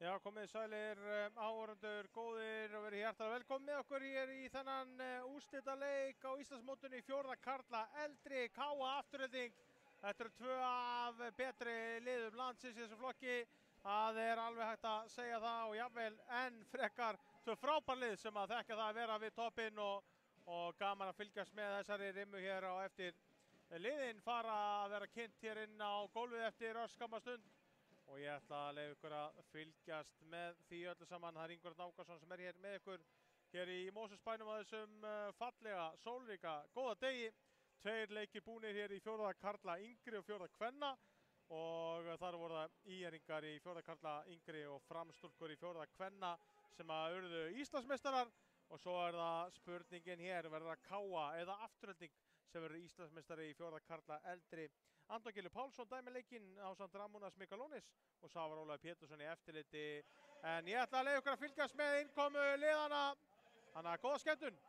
Já, komið sælir áhorfendur, góðir og verið hjartanlega velkomin með okkur hér í þennan úrslitaleik á Íslandsmótinu í fjórða karla eldri KA afturhelding. Þetta eru tvö af betri liðum landsins í þessu flokki. Það er alveg hægt að segja það og jafnvel enn frekar tvö frábær lið sem að þekka það að vera við toppinn og gaman að fylgjast með þessari rimmu hér á eftir. Liðin fara að vera kynnt hér inn á gólfið eftir örskamma stund. Og ég ætla að leyfa ykkur að fylgjast með því öllu saman. Það er Ingvar Nákason sem er hér með ykkur hér í Mosfellsbænum á þessum fallega, sólríka, góða degi. Tveir leikir búnir hér í fjórða karla yngri og fjórða kvenna og þar voru það ÍR-ingar í fjórða karla yngri og framstúlkur í fjórða kvenna sem að urðu Íslandsmeistarar. Og svo er það spurningin hér, verður það KA eða afturhelding sem verður Íslandsmeistari í fjórða karla eldri. Anton Gylfi Pálsson dæmir leikinn ásamt Ramónas Mikalónis og Svavar Ólafur Pétursson í eftirliti. En ég ætla að leyfa ykkur að fylgjast með innkomu liðana. Þannig að góða skemmtun.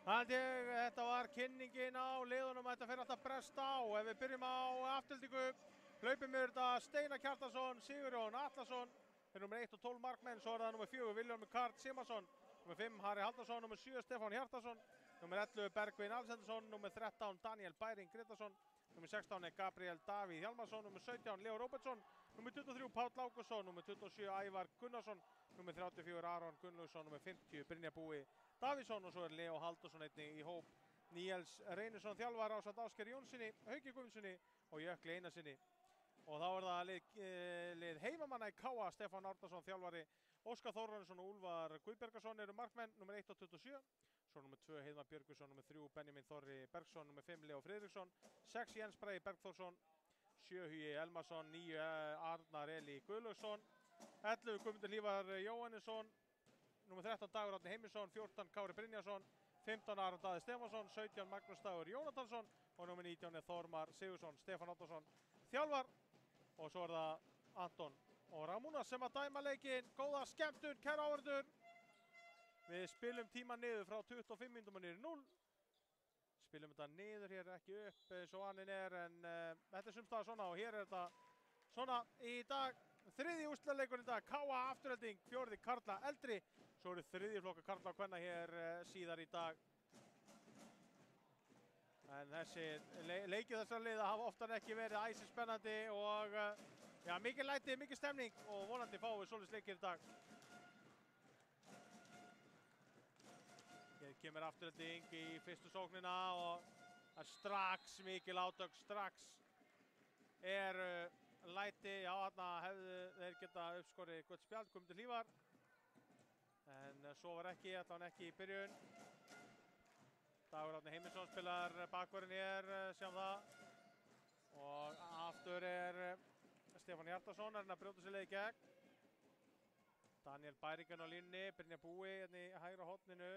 Þetta var kynningin á liðunum, þetta fer alltaf brest á. Ef við byrjum á afturheldingu, hlaupum við þetta Steinar Kjartansson, Sigurjón Atlason, þeir nummer 1 og 12 markmenn, svo er það nummer 4 Vilhjálmur Karl Simansson, nummer 5 Harri Haldarsson, nummer 7 Stefán Hjartarson, nummer 11 Bergvin Alexandersson, nummer 13 Daniel Bæring Grétarsson, nummer 16 er Gabriel Davíð Hjalmarsson, nummer 17 Leo Róbertsson, nummer 23 Páll Ágústsson, nummer 27 Ævar Gunnarsson, nummer 34 Aron Gunnlaugsson, nummer 50 Brynjar Búi Davíðsson og svo er Leo Haldursson einnig í hóp Níels Reynisson þjálfara ásamt Ásgeiri Jónssoni, Hauki Guðmundssoni og Jökli Einarsinni. Og þá er það lið heimamanna í KA, Stefán Árnason þjálfari, Óskar Þórarinsson og Úlfar Guðbergason eru markmenn, nummer 1 og 27, svo nummer 2 Heiðmar Björgvinsson, nummer 3 Benjamin Þorri Bergsson, nummer 5 Leo Friðriksson, 6 Jens Bragi Bergþórsson, 7 Hugi Elmarsson, 9 Arnar Eli Guðlaugsson, 11 Guðmundur Hlífar Jóhannesson, nummer 13 Dagur Árni Heimisson, 14 Kári Brynjarsson, 15 Aron Daði Stefánsson, 17 Magnús Dagur Jónatansson og nummer 19 er Þormar Sigursson. Stefán Árnason þjálfar og svo er það Anton og Ramónas sem að dæma leikinn. Góða skemmtun, kæra áhorfendur. Við spilum tíma niður frá 25 mínútum og niður 0. Spilum þetta niður hér, ekki upp eins og vaninn er, en þetta er sumstaðar svona og hér er þetta svona í dag. Þriðji úrslitaleikurinn í dag, KA afturhelding, fjórði karla eldri. Svo eru þriðji flokka karla og kvenna hér síðar í dag. En þessi leikið þessar liða hafa oftar ekki verið æsispennandi og já, mikið læti, mikið stemning og vonandi fáum við svoleiðis leikir í dag. Hér kemur afturhelding í fyrstu sóknina og strax mikil átök, strax er læti, já þarna hefðu þeir geta uppskorið gott spjald, Guðmundur Hlífar. En svo var ekki, allavega ekki í byrjun. Dagur Árni Heimisson spilar bakvörðin hér, sjáum það. Og aftur Stefán Hjartarson að brjóta sér leið í gegn. Daniel Bæringen á línni, Brynjar Búi hérna í hægra horninu.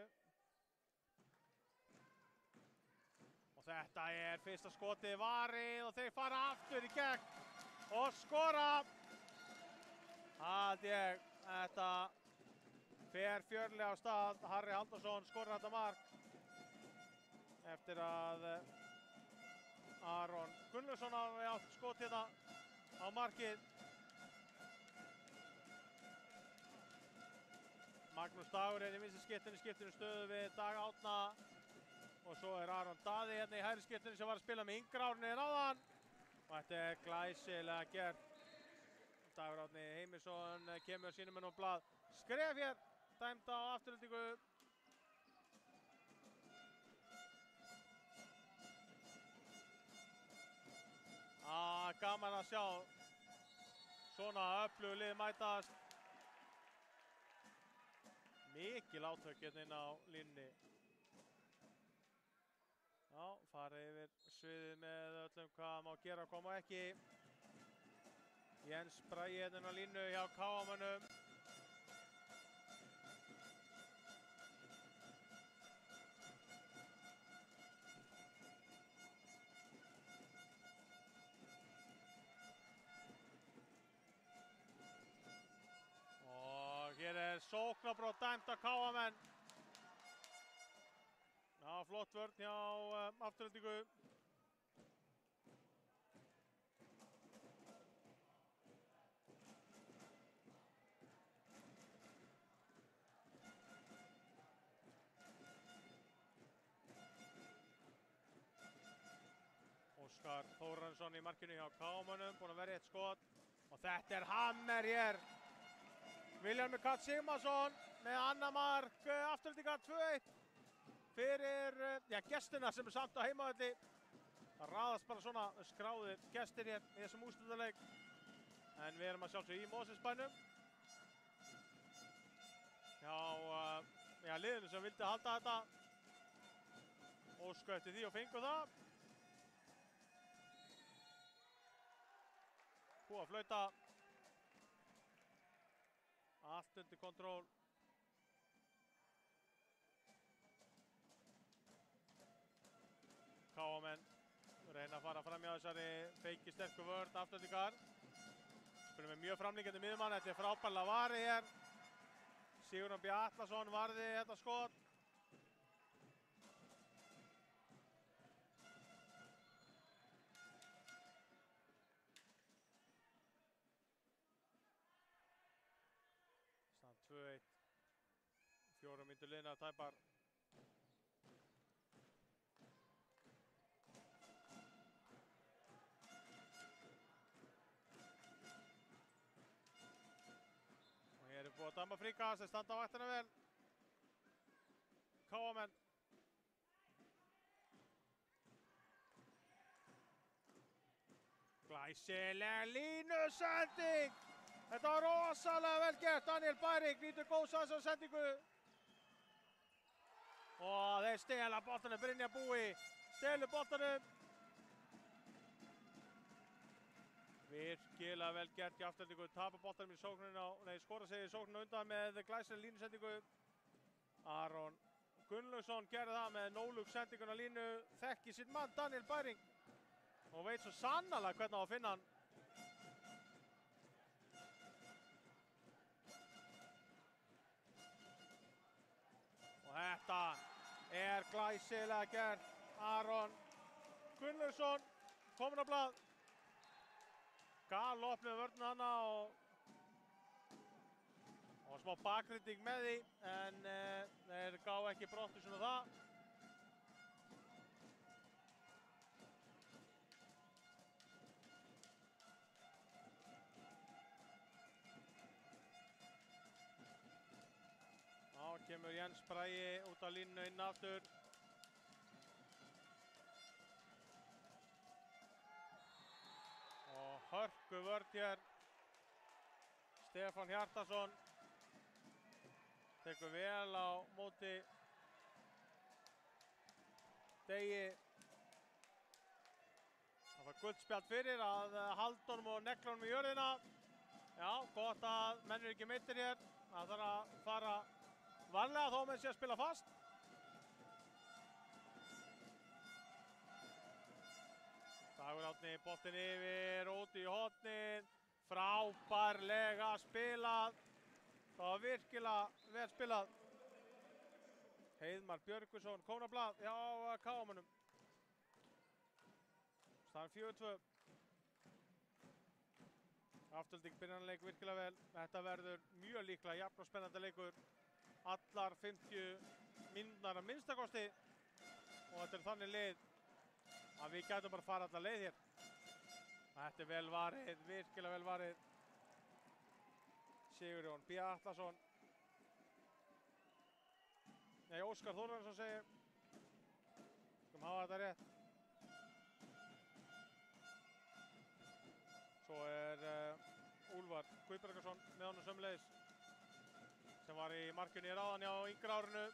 Og þetta fyrsta skotið varið og þeir fara aftur í gegn og skora. Þetta fer fjörlega á stað. Harri Halldórsson skorar þetta mark eftir að Aron Gunnlaugsson hafi átt skot hérna á markið. Magnús Dagur í vinstri skiptinu stöðu við Dag Árna. Og svo Aron Daði hérna í hægri skiptinu sem var að spila með yngra Árni áðan. Og þetta glæsilega gert. Dagur Árni Heimisson kemur sínum inn á blað. Skref hér, dæmt á afturhendingu. Gaman að sjá svona öflugu lið mætast. Mikil átök hérna inn á línni. Já, farið yfir sviðið með öllum hvað má gera og hvað má ekki. Jens Bragi hérna inn á línu hjá KA-mönnum. Hér sóknarbrot dæmt af KA-menn. Já, flott vörn hjá afturhendingu. Óskar Þórarinsson í markinu hjá KA-mönnum, búinn að verja eitt skot. Og þetta hammer hér. Vilhjálmur Karl Sigmarsson með annað mark, afturhendingar 2-1 fyrir gestina sem samt á heimavelli. Það raðast bara svona skráðir gestir hér í þessum úrslitaleik. En við erum að sjálfsögðu í Mosfellsbænum. Já, liðinu sem vildi halda þetta. Ósku eftir því og fengu það. Búið að flauta. Allt undir kontról. KA-menn reyna að fara fram hjá þessari feiki sterku vörn afturhendingar. Spilum við mjög framlíkjandi miðjumann. Þetta frábærlega varið hér. Sigurjón B. Atlason varði þetta skot. Stand 2-1. 4 mínútur liðnar tæpar. Og hér búið að dæma fríkast, þeir standa á vaktina vel. KA-menn. Glæsileg línusending. Þetta var rosalega vel gert. Daniel Bæring nýtur góðs aðeins á sendingu. Og þeir stela boltanum. Brynjar Búi stelur boltanum. Virkilega vel gert í afturhendingu. Tapar boltanum í sókninu skora sig í sókninu undan með glæsilega línusendingu. Aron Gunnlaugsson gerði það með no-look sendinguna línu. Þekki sitt mann Daniel Bæring. Og veit svo sannarlega hvernig á að finna hann. Og þetta glæsilega gert. Aron Gunnlaugsson kominn á blað. Galop með vörnina hana og smá bakrydding með því, en þeir gá ekki brottu svona það. Þá kemur Jens Bragi út á línu inn aftur. Og hörk Hörku vörn hér. Stefán Hjartarson tekur vel á móti Degi. Það var guldspjald fyrir að halda honum og negla honum í jörðina. Já, gott að menn eru ekki meiddir hér. Það þarf að fara varlega þó menn sé að spila fast. Dagur Árni, boltinn yfir, út í hornið. Frábærlega spilað. Það var virkilega vel spilað. Heiðmar Björgvinsson kominn á blað hjá KM-unum. Staðan 4-2. Afturelding byrjanleik virkilega vel. Þetta verður mjög líklega jafn og spennandi leikur. Allar 50 mínúturnar að minnstakosti. Og þetta er þannig lið að við gætum bara að fara alla leið hér. Þetta er vel varið, virkilega vel varið. Sigurjón B. Atlason. Nei, Óskar Þórðarsson segir. Skulum hafa þetta rétt. Svo er Úlfar Guðbergarsson með honum sömuleiðis. Sem var í markinu í ráðan hjá yngra árinu.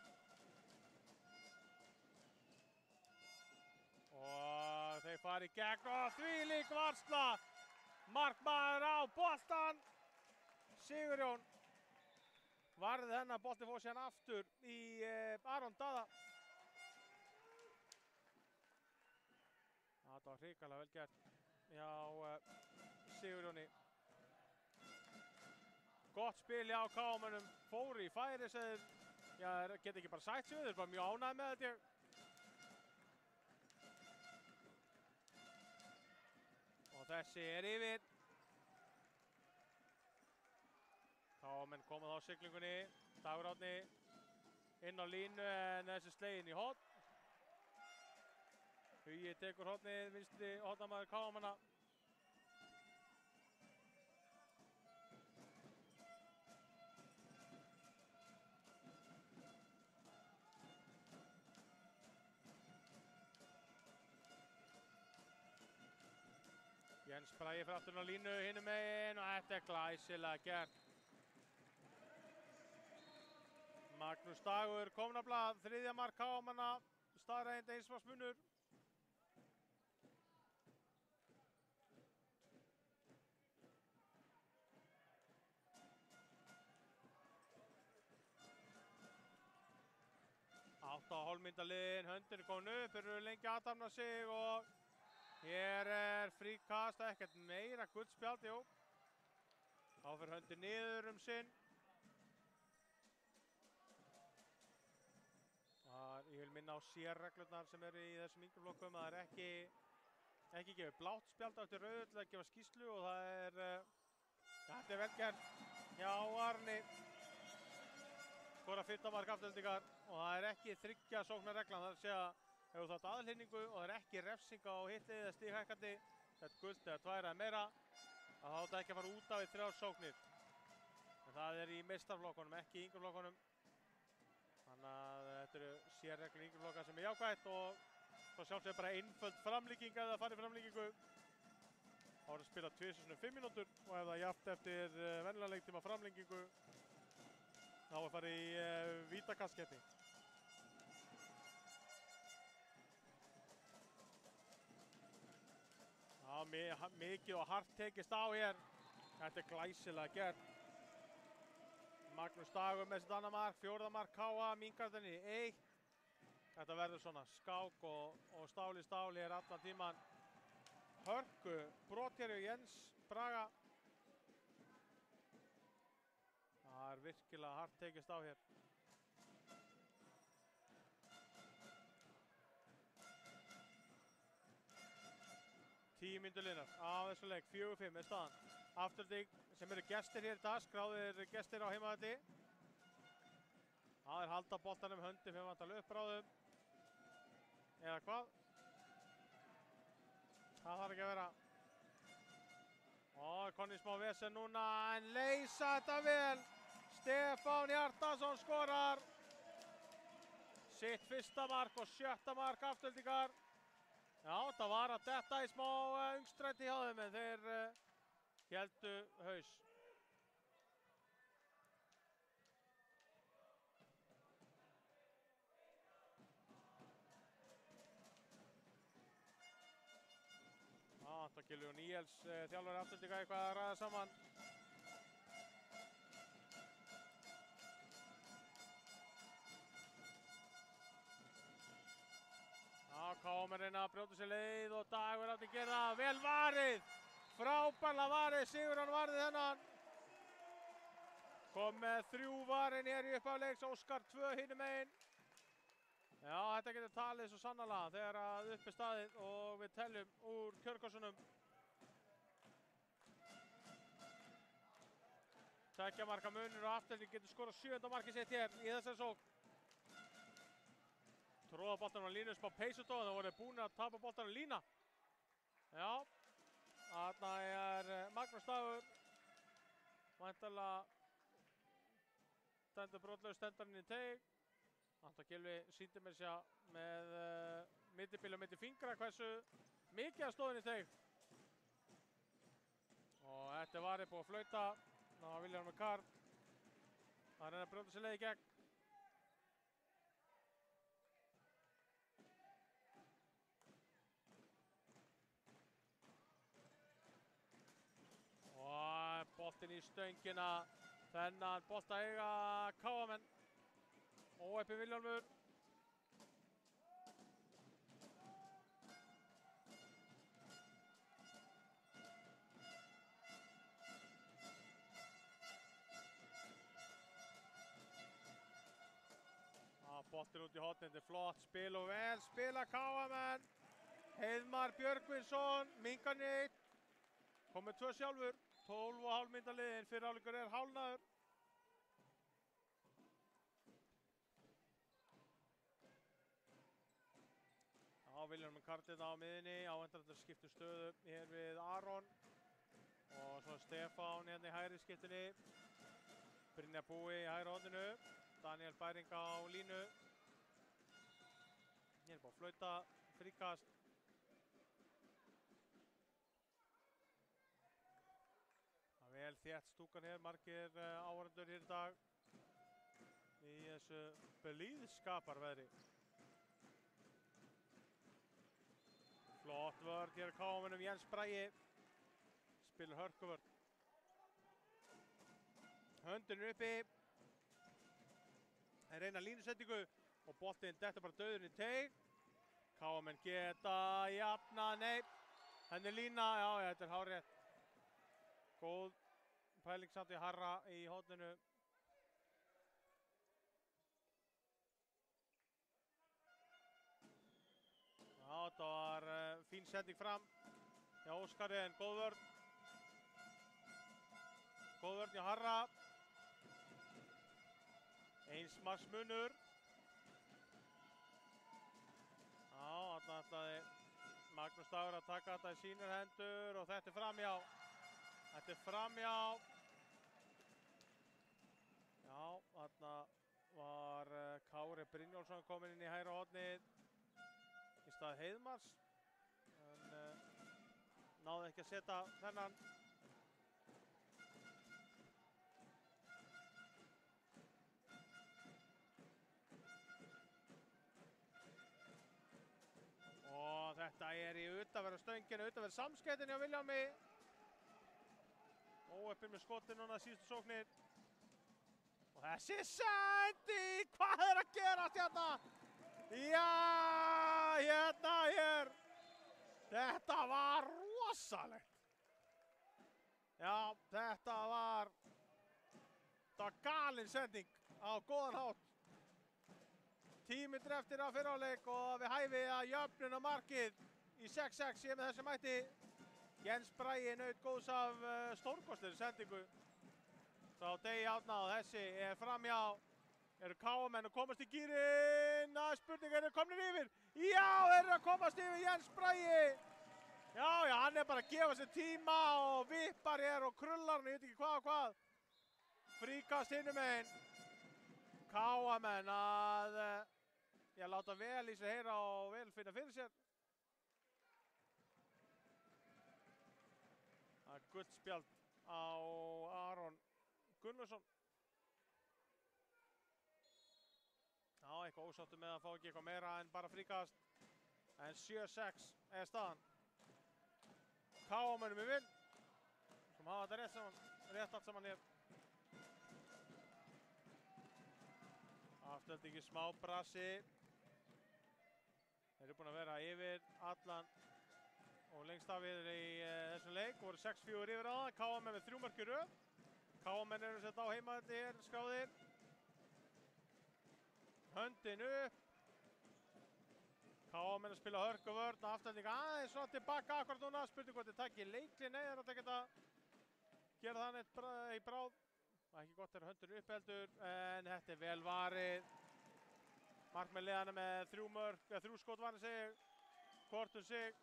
Og þeir fara í gegn og þvílík varsla. Markmaður á boltan. Sigurjón varði hennar, bolti fór síðan aftur í Aron Daða. Það var hrikalega vel gert hjá Sigurjóni. Gott spil hjá KM-unum, fóru í færi sem þeir geta ekki bara sætt sig við, þeir eru bara mjög ánægðir með þetta. Og þessi er yfir. KM-menn komið á siglingunni. Dagur Árni inn á línu en þessi sleginn í horn. Hugi tekur hornið, vinstri hornamaður KM-manna. Jens Bragi fyrir afturinn á línu hinum megin og þetta er glæsilega gert. Magnús Dagur kominn á blað, þriðja mark KM-manna, staðreynd einsvarsmunur. Átta á hálfmyndaliðin, höndin er komin upp, þeir eru lengi að aðdamna sig og hér er fríkast, ekkert meira guldspjald, jú. Þá fer höndin niður sinn. Ég vil minna á sérreglurnar sem eru í þessum yngri flokkum. Það er ekki gefið blátt spjald eftir rauðu til að gefa skýrslu og það er, þetta er vel gert hjá Arni. Skora 15 mark Aftureldingar og það er ekki 3 sóknar reglan, það er að segja ef þú þátt aðhlynningu og það er ekki refsing á hitlið eða stighækkandi, þetta gult eða 2 eða meira, þá átt ekki að fara út af í 3 sóknir. En það er í meistarflokkunum, ekki í yngri flokkunum. Þannig að þetta eru sérreglur yngri flokka sem er jákvætt og svo sjálfsögðu bara einföld framlíking ef það farið framlíkingu. Þá er að spila 2 mínútur og ef það er jafnt eftir venjulega leiktíma framlíkingu þá er farið í vítakastkeppni. Já, mikið og hart tekist á hér. Þetta er glæsilega gert. Magnús Dagur með sitt annað mark, 4. mark KA, minnkar í 1. Þetta verður svona skák og stál í stál hér allan tíman. Hörku brot hér hjá Jens Braga. Það er virkilega hart tekist á hér. Tíu mínútur liðnar af þessum leik, 4-5 er staðan. Afturelding sem eru gestir hér í dag, skráðir gestir á heimavelli. Það er halda boltanum höndi fyrir vantar uppráðum. Eða hvað? Það þarf ekki að vera. Og konni smá vesen núna en leysa þetta vel. Stefán Hjartarson skorar. Sitt fyrsta mark og 7. mark Aftureldingar. Já, það var að detta í smá öngstræti hjá þeim en þeir Héldu haus. Anton Gylfi og Níels, þjálfari Aftureldinga, eitthvað að ræða saman. KM reyna að brjóta sér leið og Dagur átti að gera það. Vel varið, frábærlega varið, Sigurjón varði þennan. Kom með 3 varin hér í uppáleiks, Óskar 2 hinum megin. Já, þetta getur talið svo sannarlega þegar að upp er staðið og við teljum úr kjörkossunum. 2 marka munur og Afturelding getur skorað 7. markið sitt hér í þessari sókn. Tróða boltanum á línu, spá peysudóð, það voru búin að tapa boltanum á lína. Já, þarna er Magnús Dagur. Væntanlega stendur brotlaus, stendur hann í teig. Anton Gylfi sýndi mér sér með mittibíl og mitti fingra hversu mikið að stóðin í teig. Og þetta var búið að flauta. Ná Vilhjálmur með Karl. Það er að brjóta sér leið í gegn. Og boltinn í stöngina. Þennan bolta eiga KM-menn. Óheppi Vilhjálmur. Boltinn út í hornið, þetta er flott spil og vel spila KM-menn. Heiðmar Björgvinsson, minkar neitt. Kom með 2 sjálfur, 12,5 mínútur liðin, fyrri hálfleikur er hálfnaður. Vilhjálmur Karl á miðinni, áhendrarnir skiptir stöðu hér við Aron. Og svo Stefán hérna í hægri skiptinni. Brynjar Búi í hægri horninu. Daniel Bæring á línu. Hér er búið að flauta, fríkast. Það er vel þétt stúkan hér, margir áhorfendur hér í dag. Í þessu blíðskaparveðri. Flott vörn hér á KM-num, Jens Bragi. Spilar hörkuvörn. Höndin er uppi. En reyna línusetningu og boltinn dettur bara dauður í teig. KM-menn geta jafna, nei. Henni lína, já, þetta er hárrétt. Góð pæling samt í Harra í horninu. Já, þetta var fín setning fram hjá Óskari en góð vörn. Góð vörn hjá Harra. Eins marks munur. Já, þarna ætlaði Magnús Dagur að taka þetta í sínar hendur og þetta er framhjá. Þetta er framhjá. Já, þarna var Kári Brynjólfsson kominn inn í hægra hornið í stað Heiðmars. En náði ekki að setja þennan. Og þetta er í utanverðu stönginu, utanverðu samskeytinni á Vilhjálmi. Óheppinn með skotin núna síðustu sóknir. Og þessi sendi, hvað er að gerast hérna? Já, hérna hér. Þetta var rosalegt. Já, þetta var galin sending á góðan hátt. 10 mínútur eftir á fyrri hálfleik og við hæfi að jöfnun á markið í 6-6 sé með þessu mætti. Jens Bragi naut góðs af stórkostlegri sendingu. Frá Degi Árna og þessi er framhjá. Eru KM-menn að komast í gírinn. Spurning, eru komnir yfir? Já, þeir eru að komast yfir Jens Bragi. Já, hann er bara að gefa sér tíma og vippar hér og krullar hann, ég veit ekki hvað og hvað. Fríkast hinum megin. KM-menn að láta vel í sig heyra og vel finna fyrir sér. Það er gult spjald á Aron Gunnlaugsson. Já, eitthvað ósáttur með að fá ekki eitthvað meira en bara fríkast. En 7-6 er staðan. KA-mönnum í vinn. Sem hafa þetta rétt allt saman hér. Afturhaldingi smá brasi. Þeir eru búin að vera yfir allan og lengst af yfir í þessum leik. Voru 6-4 yfir á það. KA-menn með 3 mörk í röð. KA-menn eru sett á heimavelli hér, skráðir. Höndin upp. KA-menn að spila hörku vörn. Afturhaldingi aðeins svona tilbaka akkurat núna. Spurning hvort þeir taki leikli. Nei, þeir átti ekkert að gera það neitt í bráð. Ekki gott þegar höndin upp heldur, en þetta er vel varið. Markmenn liðanna með 3 mörk, 3 skot varið sig, hvort sig.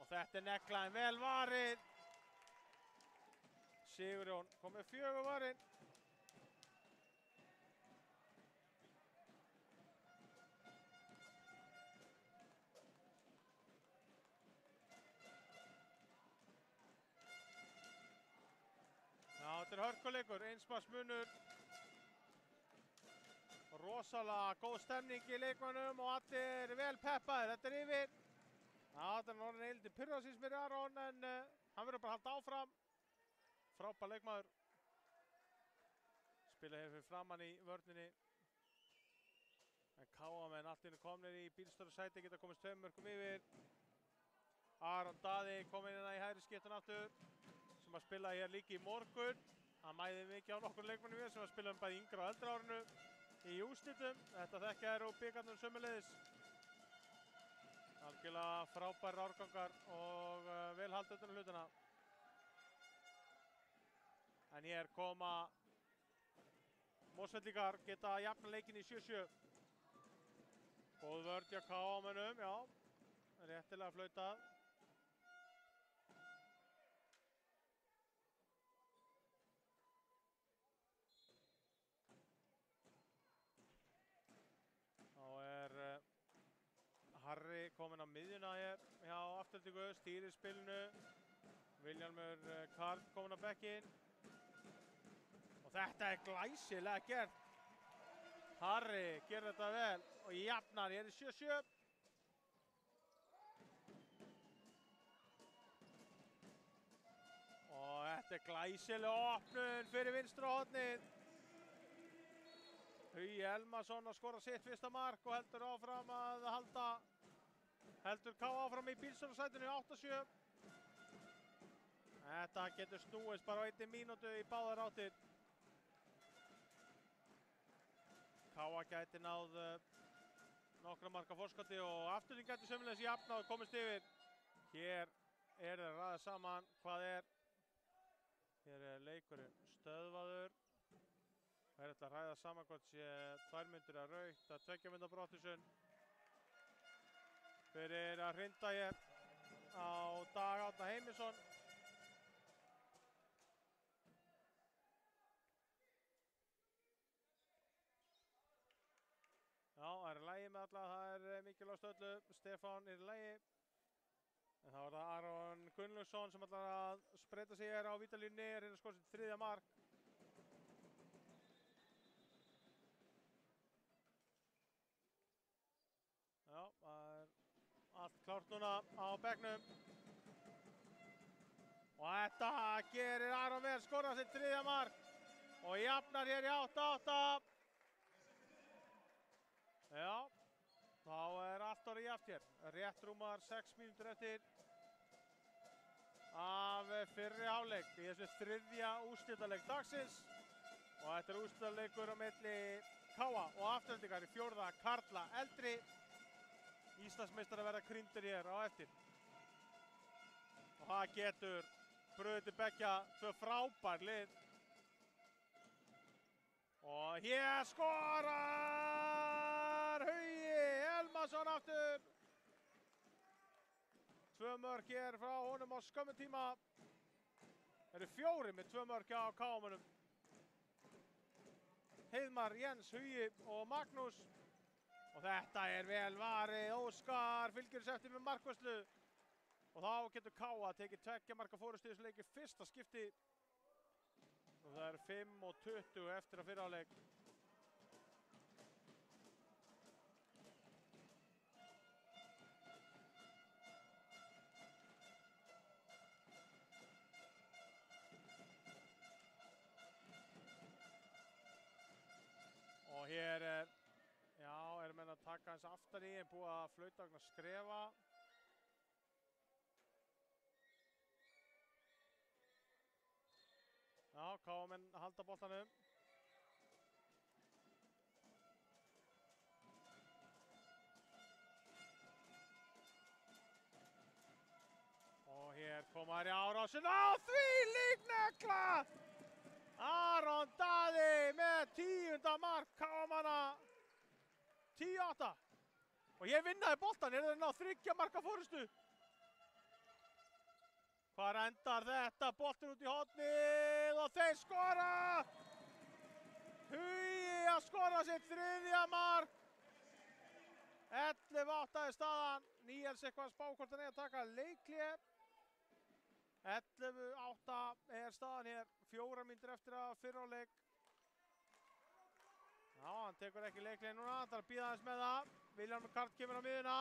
Og þetta er negla en vel varið. Sigurjón kom með 4 varinn. Já, þetta er hörkuleikur, einsmarsmunur. Rosalega góð stemning í leikmönnum og allir vel peppaðir. Þetta er yfir. Já, þetta er orðin eildi pyrrasins mér Aron, en hann verður bara að halda áfram. Frábær leikmaður. Spila hér fyrir framann í vörninni. En KA-menn allt inni komnir í bílstóru sæti, geta komist 2 mörkum yfir. Aron Daði kom inn í hægri skiptun aftur. Sem að spila hér líka í morgun. Hann mæði mikið á nokkur leikmönnum við sem að spila bæði yngra og eldra árinu í úrslitum. Þetta þekkja þær og bikarnir sömuleiðis. Algjörlega frábærir árgangar og vel haldið utan hlutina. En hér koma Mosfellingar, geta jafna leikinn í 7-7. Góð vörn hjá KA-mönnum, já. Réttilega flautað. Harry kominn á miðjuna hér hjá Aftureldingu, stýrir spilinu. Vilhjálmur Karl kominn á bekkinn. Og þetta er glæsilega gert. Harry gerir þetta vel og jafnar hér í 7-7. Og þetta er glæsilega opnun fyrir vinstra hornið. Hugi Elmarsson að skora sitt fyrsta mark og heldur áfram að halda. Heldur KA áfram í bílstjórasætinu 8-7. Þetta getur snúist bara á 1 mínútu í báðar áttir. KA gæti náð nokkra marka forskoti og Afturelding gæti sömuleiðis jafnað og komist yfir. Hér er þeir raðað saman. Hvað er? Hér er leikurinn stöðvaður. Það er að ræða saman hvort sé 2 mínútur að rautt, að 2 mínútur brottvísun. Fyrir að hrinda hér á Dag Árna Heimisson. Já, það er í lagi með alla, það er mikilvægt öllu. Stefán er í lagi. En þá er það Aron Gunnlaugsson sem ætlar að spreita sig hér á vítalínunni, er að skora sitt 3. mark. Já, það er allt klárt núna á bekknum. Og þetta gerir Aron vel, skorar sitt 3. mark. Og jafnar hér í 8-8. Já, þá er allt orðið jafnt hér. Rétt rúmar 6 mínútur eftir af fyrri hálfleik í þessu 3. úrslitaleik dagsins. Og þetta er úrslitaleikur á milli KA og Aftureldingar í 4. karla eldri. Íslandsmeistar að verða krýndir hér á eftir. Og það getur brugðið til beggja 2 frábær lið. Og hér skorar Hugi Elmarsson aftur. 2 mörk hér frá honum á skömmum tíma. Það eru 4 með 2 mörk á KA-mönnum. Heiðmar, Jens, Hugi og Magnús. Og þetta er vel varið. Óskar fylgir þessu eftir með markvörslu. Og þá getur Káa tekið 2 marka forystu í þessu leik í fyrsta skipti. Og það eru 5:20 eftir að fyrri hálfleik. Og hér er menn að taka hans aftar í, búið að flauta vegna skrefa. Já, Káamenn halda boltanum. Og hér koma þær í árásin á þvílík negla! Aron Daði með 10. mark Káamanna. 10-8. Og ég vinnaði boltan, þeir ná 3 marka forystu. Hvar endar þetta? Boltin út í hornið og þeir skora! Hugi að skora sitt 3. mark. 11-8 er staðan. Níels eitthvað að spá hvort hann er að taka leikhlé. 11-8 er staðan hér. 4 mínútur eftir að fyrri hálfleik. Já, hann tekur ekki leikhlé núna. Hann þarf að bíða aðeins með það. Vilhjálmur Karl kemur á miðuna.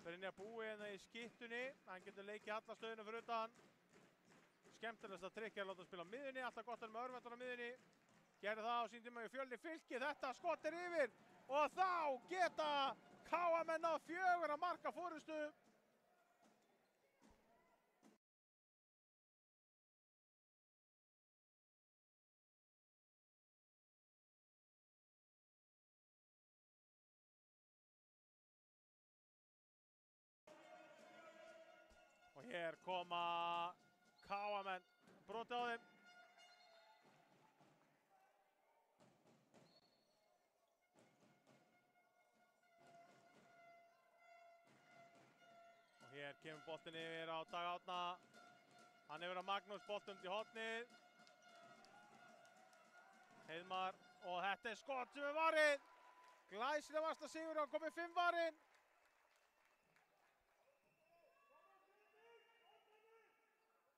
Brynjar Búi hérna í skittunni. Hann getur leikið alla stöðuna fyrir utan. Skemmtilegast að tryggja að láta spila á miðunni. Alltaf gott með Örvendur á miðunni. Gerði það á sín tíma í Fjölni Fylki. Þetta skot er yfir. Og þá geta Káamenn á 4 marka forystu. Og hér koma Káamenn, brotið á þeim. Og hér kemur boltinn yfir á Dag Árna. Hann yfir á Magnús, boltinn út í hornið. Heiðmar, og þetta er skot sem er varinn. Glæsilega vasta sigur, hann komið 5 varinn.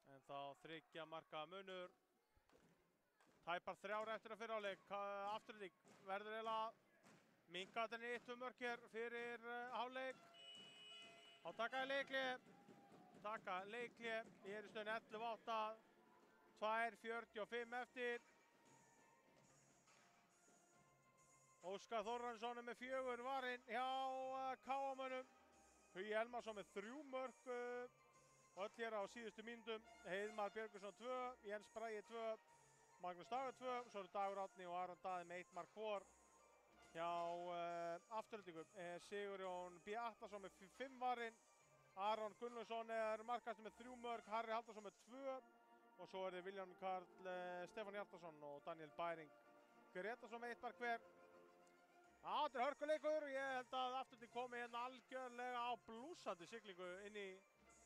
En þá 3 marka munur. Tæpar 3 eftir að fyrri hálfleik. Afturlík verður eiginlega minkað þenni 1 mörk hér fyrir hálfleik. Á taka leikhlé. Taka leikhlé. Ég er í stöðun 11-8. 2:45 eftir. Óskar Þórarinsson með 4 varinn hjá Káamönnum. Hugi Elmarsson með 3 mörk. Öll hér á síðustu mínútum. Heiðmar Björgvinsson 2, Jens Bragi 2, Magnús Dagur 2, svo eru Dagur Árni og Aron Daði með 1 mark hvor. Hjá Aftureldingu Sigurjón B. Atlason með 5 varinn. Aron Gunnlaugsson er markastur með 3 mörk, Harri Haldarsson með 2 og svo er þið Vilhjálmur Karl, Stefán Hjartarson og Daniel Bæring Gretarsson með 1 mark hver. Þetta er hörkuleikur og ég held að Afturelding komi hérna algjörlega á blúsandi siglingu inn í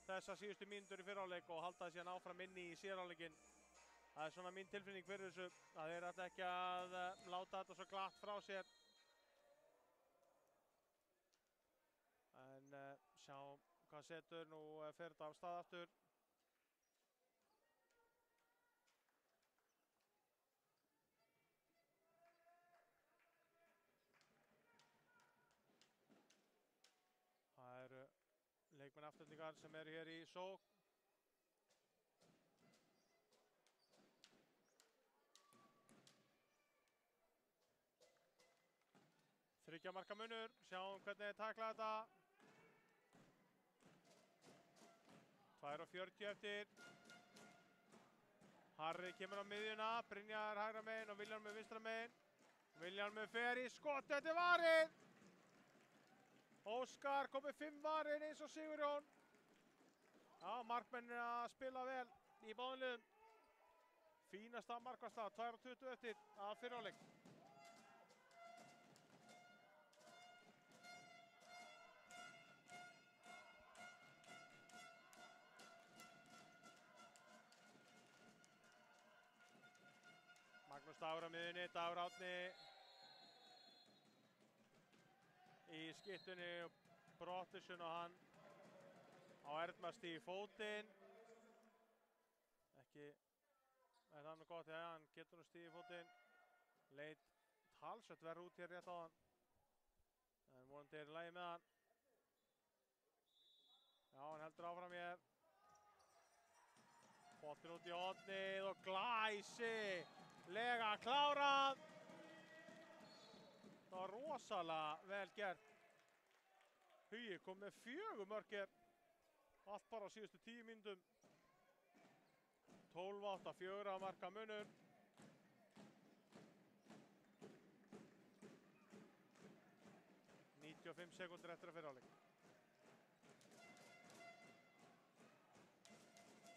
þessa síðustu mínútur í fyrri hálfleik og halda síðan áfram inn í síðarhálfleikinn. Það er svona mín tilfinning fyrir þessu að þeir ætla ekki að láta þetta svo glatt frá sér. En sjá hvað setur, nú fer þetta af stað aftur. Það eru leikmenn Aftureldingar sem eru hér í sókn. Þriggja marka munur, sjáum hvernig þeir takla þetta. 2:40 eftir. Harri kemur á miðjuna, Brynjar hægra megin og Vilhjálmur vinstra megin. Vilhjálmur fer í skot, þetta er varinn! Óskar komið 5 varinn eins og Sigurjón. Já, markmennir að spila vel í báðum liðum. Fínasta markvarsla, 2:20 eftir að fyrri hálfleik. Magnús Dagur á miðjunni, Dagur Árni í skittunni og Brottisson og hann Á erfitt með að stíga í fótinn. Ekki er það nú gott, já, hann getur nú stíga í fótinn. Leit talsvert verður út hér rétt á hann. En vonandi er í lagi með hann. Já, hann heldur áfram hér. Boltinn út í hornið og glæsilega klárað. Það var rosalega vel gert. Hugi kom með 4 mörk hér. Allt bara á síðustu 10 mínútum. 12-8, 4 marka munur. Og 5 sekúndur eftir að fyrra áleik.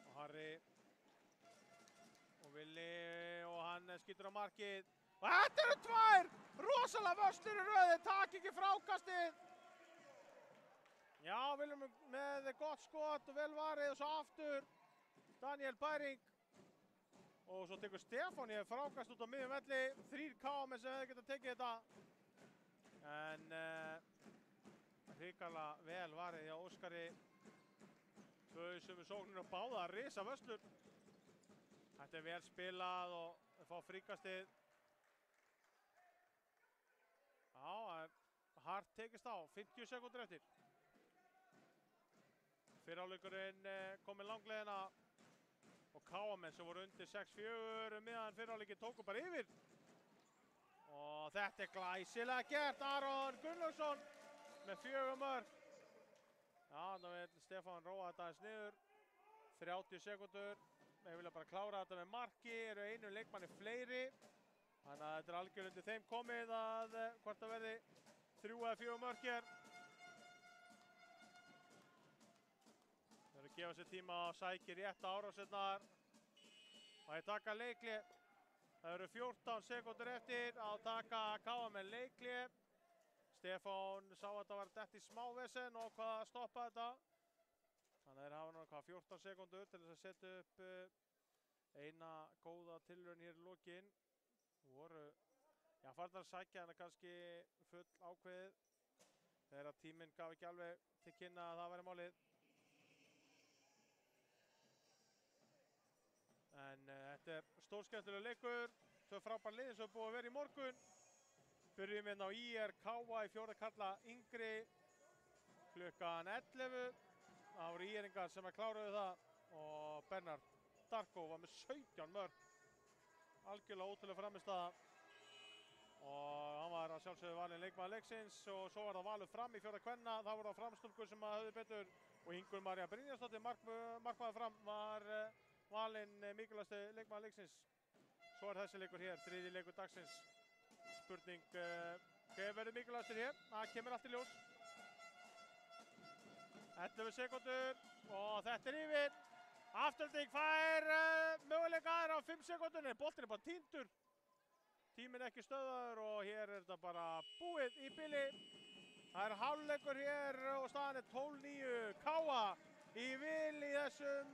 Og Harry og Willi og hann skýtur á markið. Og þetta eru 2 rosalega vörslur í röði, takk ekki frákastið. Já, Willum með gott skot og vel varið og svo aftur Daniel Bæring. Og svo tekur Stefán hér frákast út á miðjum velli. 3 KM sem hefði getað tekið þetta. En hrikalega vel varið hjá Óskari. 2 sömu sóknir og báða risa vörslur. Þetta er vel spilað og fá fríkastið. Já, hart tekist á, 50 sekúndur eftir. Fyrrháleikurinn komið langleiðina og KM sem voru undir 6-4 meðan fyrrháleikin tóku bara yfir. Og þetta er glæsilega gert, Aron Gunnlaugsson með 4 mörk. Já, þá vil Stefán róa þetta aðeins niður. 30 sekúndur. Þeir vilja bara klára þetta með marki, eru einu leikmanni fleiri. Þannig að þetta er algjör undir þeim komið að hvort það verði 3 eða 4 mörk hér. Þeir eru að gefa sér tíma og sækir rétt árásinnar. Og þeir taka leikli. Það eru 14 sekúndur eftir að taka KM leikli. Stefán sá að þetta var dett í smá vesen og hvað að stoppa þetta. Þannig að þeir hafa núna 14 sekúndur til þess að setja upp eina góða tilraun hér í lokin. Voru, já, farnar að sækja hana kannski full ákveðið. Þegar að tíminn gaf ekki alveg til kynna að það væri málið. En þetta er stórskemmtilegur leikur. 2 frábær lið sem er búið að vera í morgun. Byrjum hérna á IR KA í 4. karla yngri klukkan 11. Það voru IR-ingar sem kláruðu það og Bernhard Darko var með 17 mörk. Algjörlega ótrúlega frammistaða. Og hann var að sjálfsögðu valinn leikmaður leiksins og svo var það valur fram í 4. kvenna. Það voru á framstúlkur sem höfðu betur og Ingunn María Brynjarsdóttir, markmaður fram, var valinn mikilvægasti leikmaður leiksins. Svo er þessi leikur hér, 3. leikur dagsins. Spurning hver verður mikilvægastur hér, það kemur allt í ljós. 11 sekúndur og þetta er yfir. Afturelding fær möguleika á 5 sekúndunni, boltinn er bara týndur. Tíminn ekki stöðvaður og hér er þetta bara búið í bili. Það er hálfleikur hér og staðan er 12-9. KA í vil í þessum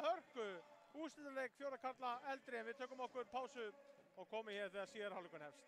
hörku. Úrslitaleik 4. karla eldri en við tökum okkur pásu og komum hér þegar síðar hálfleikurinn hefst.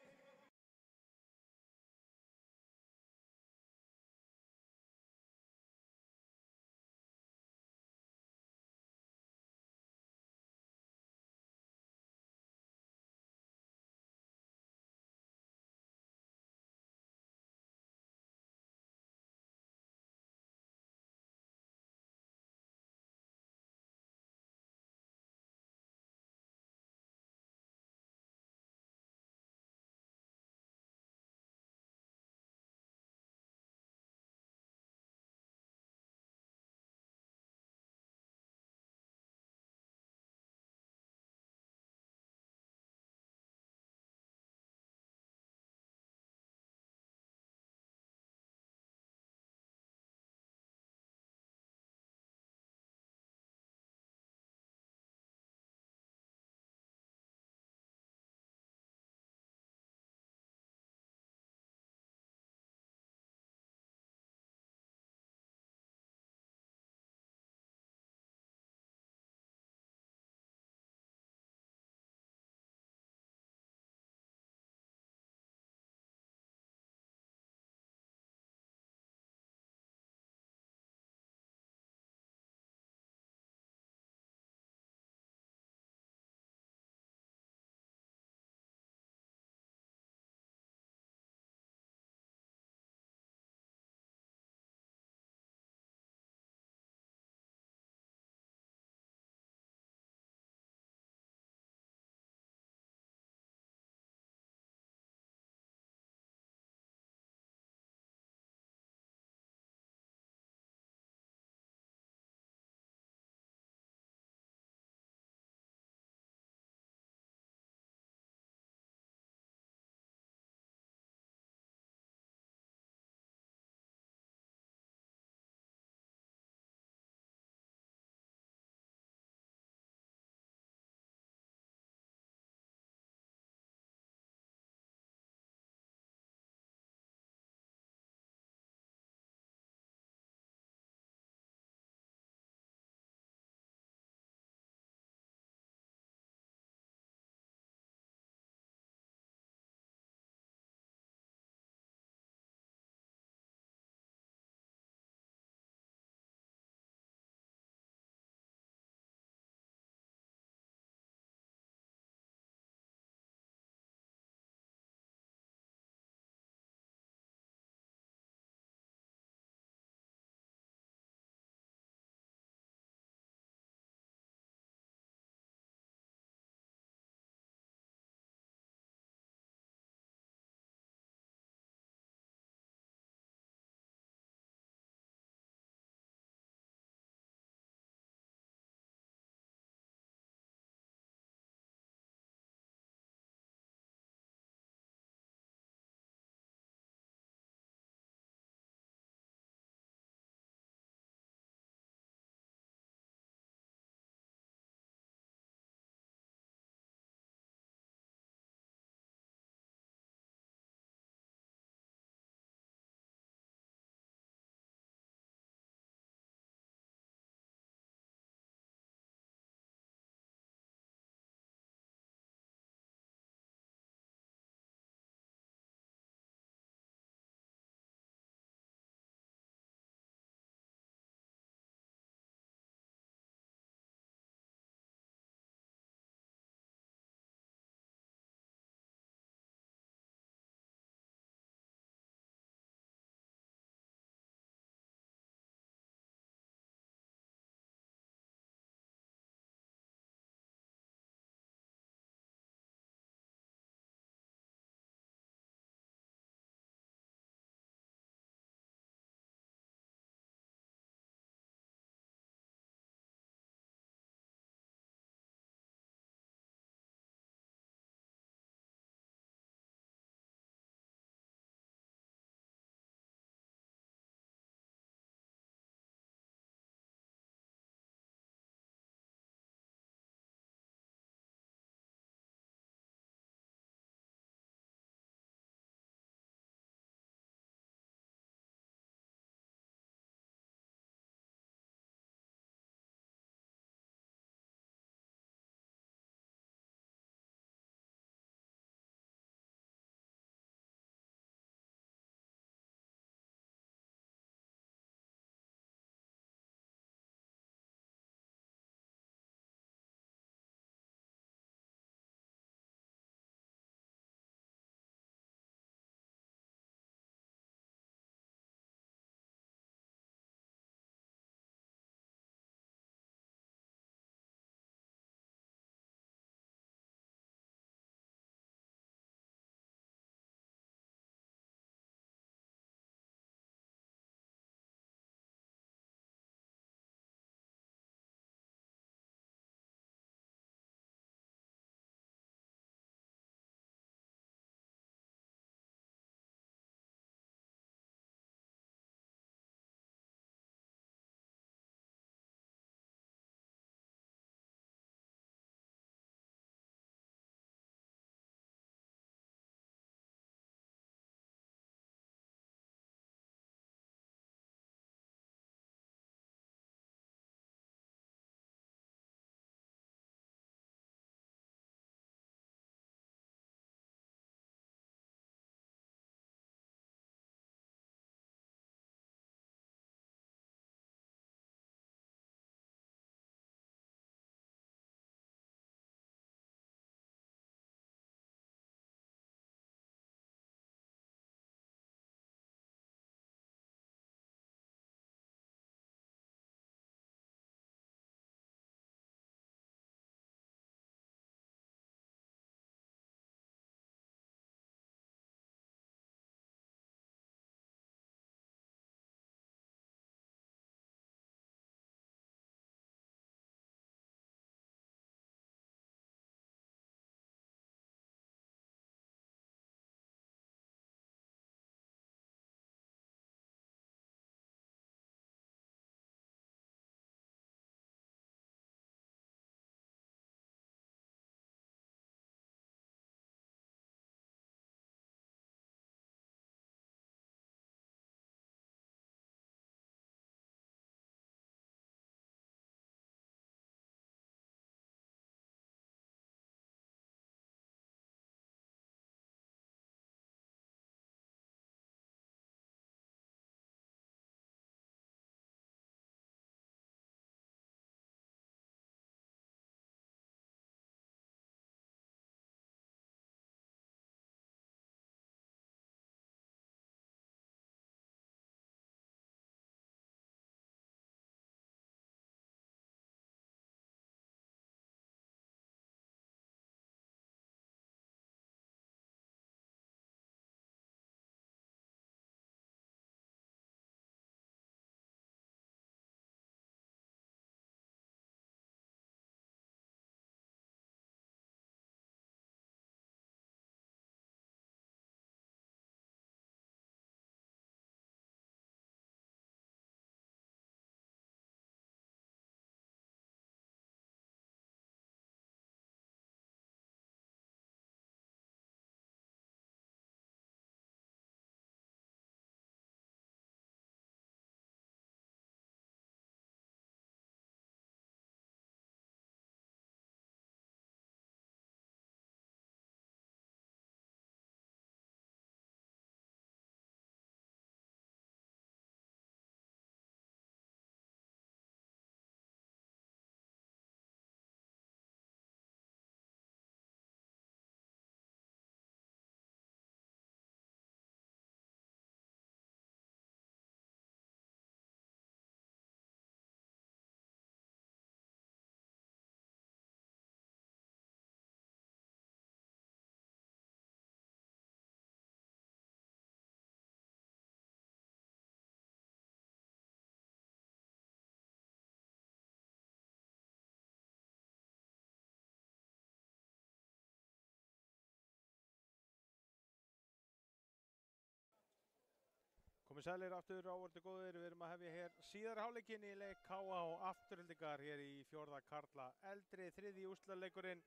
Komið sælir aftur áverðu góðir, við erum að hefja hér síðari hálfleikinn í leik KA og Aftureldingar hér í fjórða karla eldri þriðji úrslitaleikurinn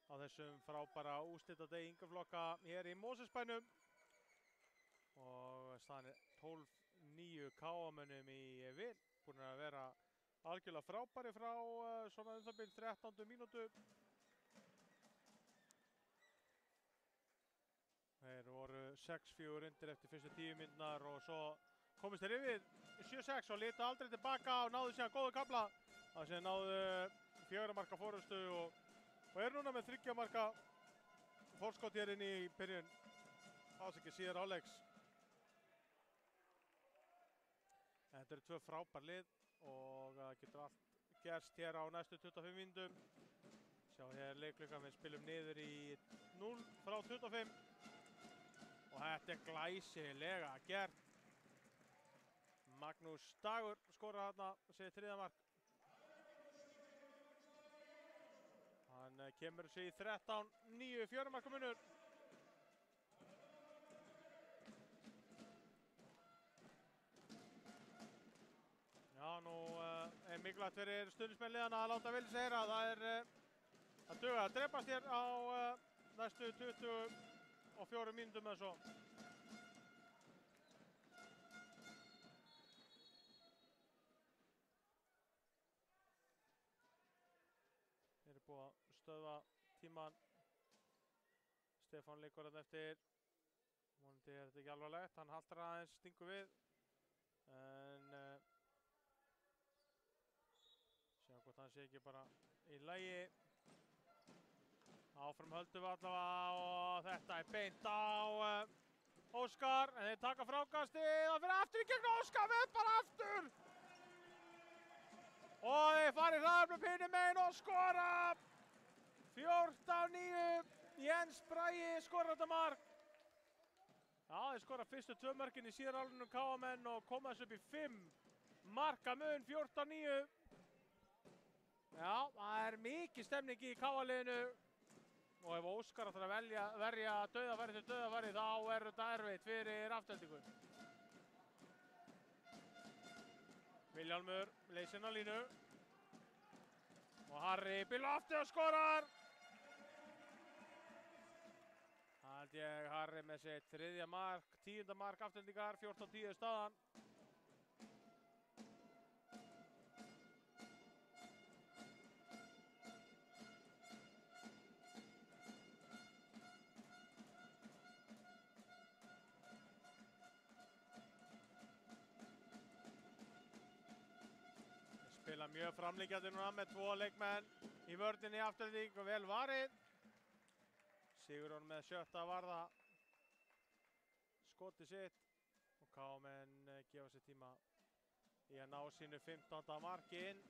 á þessum frábæra úrslitadegi yngaflokka hér í Mosfellsbænum og staðan er 12-9 KA-mönnum í vil, búin að vera algjörlega frábæri frá svona það bil 13. mínútu. Þeir voru 6-4 undir eftir fyrstu 10 mínúturnar og svo komist þeir yfir 7-6 og lita aldrei tilbaka og náðu síðan góðu kafla. Það sem náðu 4 marka fórustu og er núna með 3 marka fórskot hér inn í byrjun ásækja síðar hálfleiks. Þetta eru 2 frábær lið og það getur allt gerst hér á næstu 25 mínútum. Sjá hér leikluka, við spilum niður í 0 frá 25. Og þetta er glæsilega gert. Magnús Dagur skorar þarna og segir 3. mark. Hann kemur sig í 13-9, 4 marka munur. Já, nú er mikilvægt fyrir stuðningsmenn liðanna að láta vel sig heyra. Það er að duga að drepast hér á næstu 24 mínútum eða svo. Þeir eru búið að stöðva tíman. Stefán leikur þetta eftir. Vonandi er þetta ekki alvarlegt. Hann haltar aðeins, stingur við. En sjá hvort hann sé ekki bara í lagi. Áfram höldum við allavega og þetta er beint á Óskar, en þeir taka frákastið, það fyrir aftur í gegn Óskar, við bara aftur! Og þeir fara í hraðarblöð pinni megin og skora! 14-9, Jens Bragi skorar þetta mark. Já, þeir skora fyrstu 2 mörkin í síðari hálfleiknum KA-menn og koma þessu upp í 5 marka mun, 14-9. Já, það er mikið stemning í KA-liðinu. Og ef Óskar ætlar að verja dauðafæri til dauðafæri þá er þetta erfitt fyrir Aftureldingu. Vilhjálmur leysir inn á línu. Og Harry bíla aftur og skorar. Það held ég Harry með sitt 3. mark, 10. mark Aftureldingar, 14-10 staðan. Spila mjög framlíkjandi núna með 2 leikmenn í vörninni Afturelding og vel varið. Sigurjón með 7. varða skotið sitt og KA-menn gefa sér tíma í að ná sínu 15. marki inn.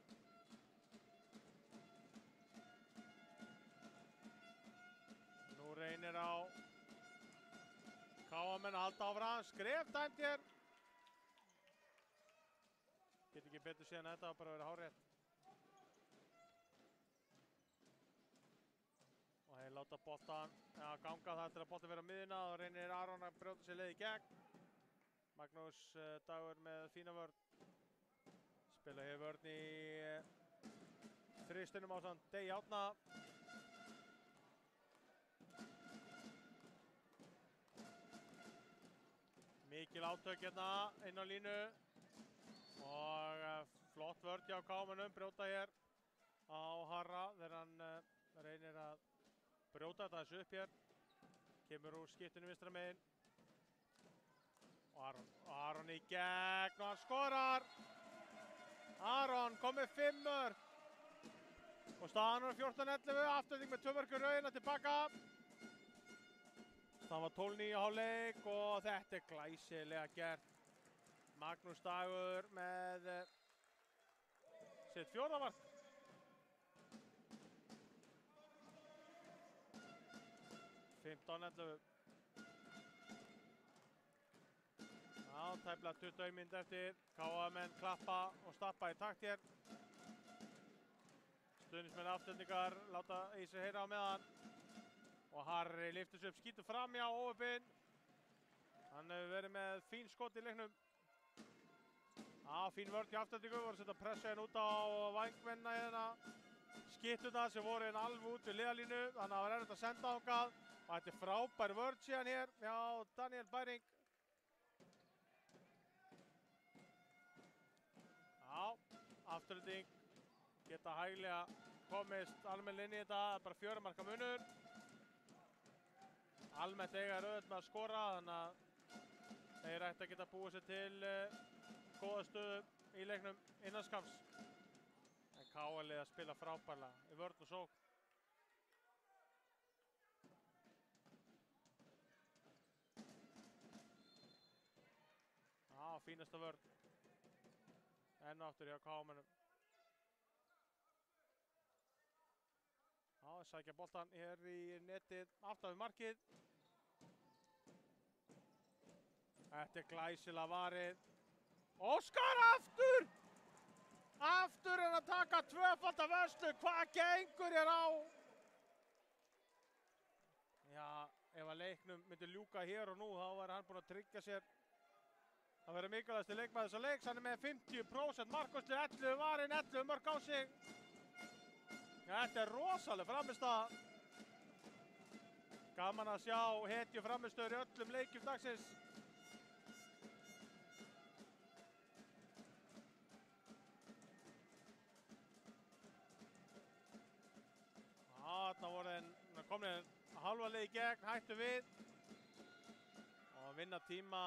Nú reynir á KA-menn að halda áfram, skref dæmt hér. Get ekki betur síðan þetta var bara að vera hárrétt. Og þeir láta boltan ganga það til að boltan vera á miðjuna og reynir Aron að brjóta sér leið í gegn. Magnús Dagur með fína vörn. Spila hér vörn í þristunum ásamt Degi Árna. Mikil átök hérna inn á línu. Og flott vörn hjá KA-mönnum, brjóta hér á Harra þegar hann reynir að brjóta þetta þessu upp hér. Kemur úr skiptinu vinstra megin. Og Aron í gegn og hann skorar! Aron kom með 5 mörk. Og staðan er 14-11, Afturelding með 2 mörk í rauðina tilbaka. Það var 12-9 hálfleik og þetta er glæsilega gert. Magnús Dagur með sitt 4. mark. (15-11) Já, tæplega 20 mínútur eftir. KA-menn klappa og stappa í takt hér. Stuðningsmenn Aftureldingar láta í sig heyra á meðan. Og Harry lyftir sig upp, skýtur fram hjá óöpinn. Hann hefur verið með fín skot í leiknum. Fín vörn í afturhendingu, voru að setja pressu hérna út á vængmennina hérna. Skyttuna sem voru hérna alveg út við hliðarlínu, þannig að það var erfitt að senda þangað. Og þetta er frábær vörn síðan hér hjá Daniel Bæring. Afturhending geta hæglega komist almennilega inn í þetta, bara 4 marka munur. Almennt eiga auðvelt með að skora, þannig að þeir ættu að geta búið sér til góða stöðu í leiknum innanskamms. En KL að spila frábærlega í vörn og sókn. Fínasta vörn. Enn aftur hjá KM-unum. Sækja boltan hér í netið aftan við markið. Þetta er glæsilega varið. Óskar aftur! Aftur er að taka tvöfalda vörslu. Hvað gengur hér á? Já, ef að leiknum myndi ljúka hér og nú, þá væri hann búinn að tryggja sér að vera mikilvægasti leikmaður þessa leiks. Hann er með 50% markvarslu, 11 varinn, 11 mörk á sig. Þetta er rosaleg frammistaða. Gaman að sjá hetju frammistöður í öllum leikjum dagsins. Þarna voru komin halva leið í gegn, hættu við. Og vinna tíma.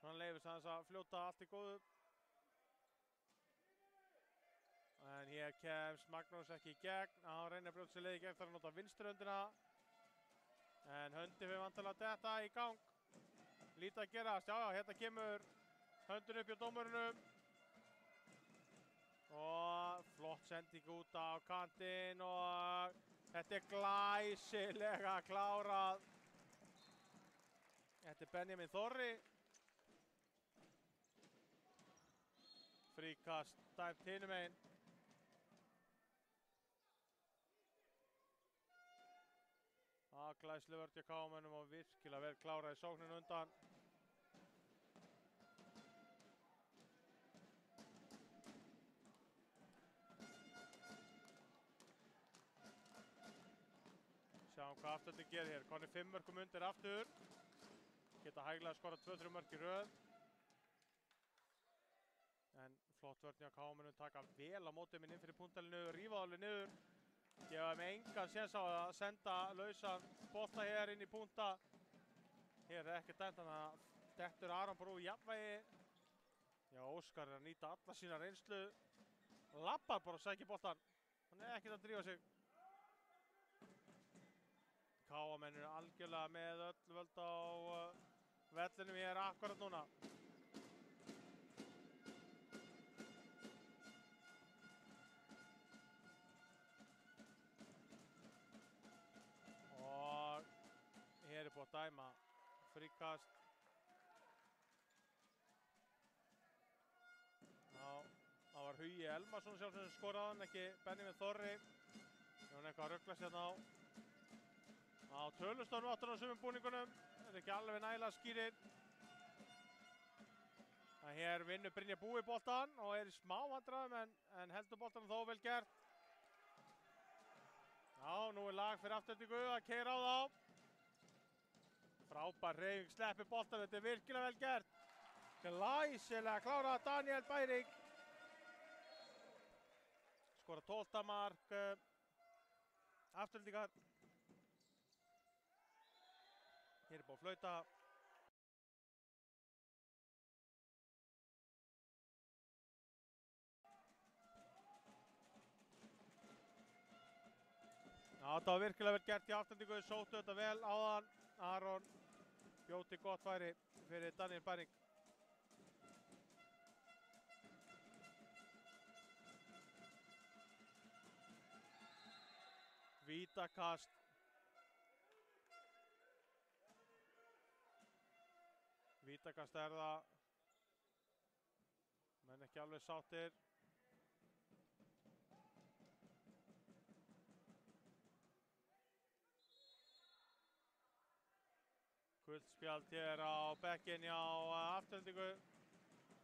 Hann leifir aðeins að fljóta allt í góðu. En hér kemst Magnús ekki í gegn. Hann reynir að brjóta sér leið í gegn, þarf að nota vinstrihöndina. En höndi fyrir vantilega þetta í gang. Lítið að gerast, já, hérna kemur höndin upp hjá dómurunum. Og flott sending út á kantinn og þetta er glæsilega klárað. Þetta er Benjamin Þorri. Fríkast dæmt hinum einn. Glæsileg vörn hjá KM-unum og virkilega vel klárað í sókninu undan. Sjáum hvað afturhending gerir hér. Konir 5 mörkum undir aftur. Geta hæglega skorað 2-3 mörk í röð. En flott vörn hjá KM-unum, taka vel á mótið minn inn fyrir punktælinu, rífa alveg niður. Gefa þeim engan séns á að senda lausan bolta hér inn í punta. Hér er ekki dæmt, þannig að dettur Aron bara úr jafnvægi. Já, Óskar er að nýta alla sína reynslu. Lappar bara og sækir boltan. Hann er ekkert að drífa sig. KM-menn eru algjörlega með öll völd á vellinum hér akkurat núna. Og hér er búið að dæma fríkast. Það var Hugi Elmarsson sjálf sem skoraðan, ekki Benjamin Þorri. Hún er eitthvað að ruggla sér hérna á. Á tölustónum áttur á sumum búningunum. Þetta er ekki alveg nægilega skýrir. Það hér vinnur Brynjar Búi boltan og er í smá vandræðum en heldur boltan þó vel gert. Já, nú er lag fyrir afturhendingu að keyra á þá. Frábær hreyfing, sleppi boltan, þetta er virkilega vel gert. Glæsilega klárað Daniel Bæring. Skora 12. mark afturhendingar. Hér er búið að flauta. Já, þetta var virkilega vel gert í afturhendingu, sóttu þetta vel áðan. Aron bjóti gott færi fyrir Daniel Bæring. Vítakast. Vítakast er það. Menn ekki alveg sáttir. Gult spjald hér á bekkinn hjá afturhendingu.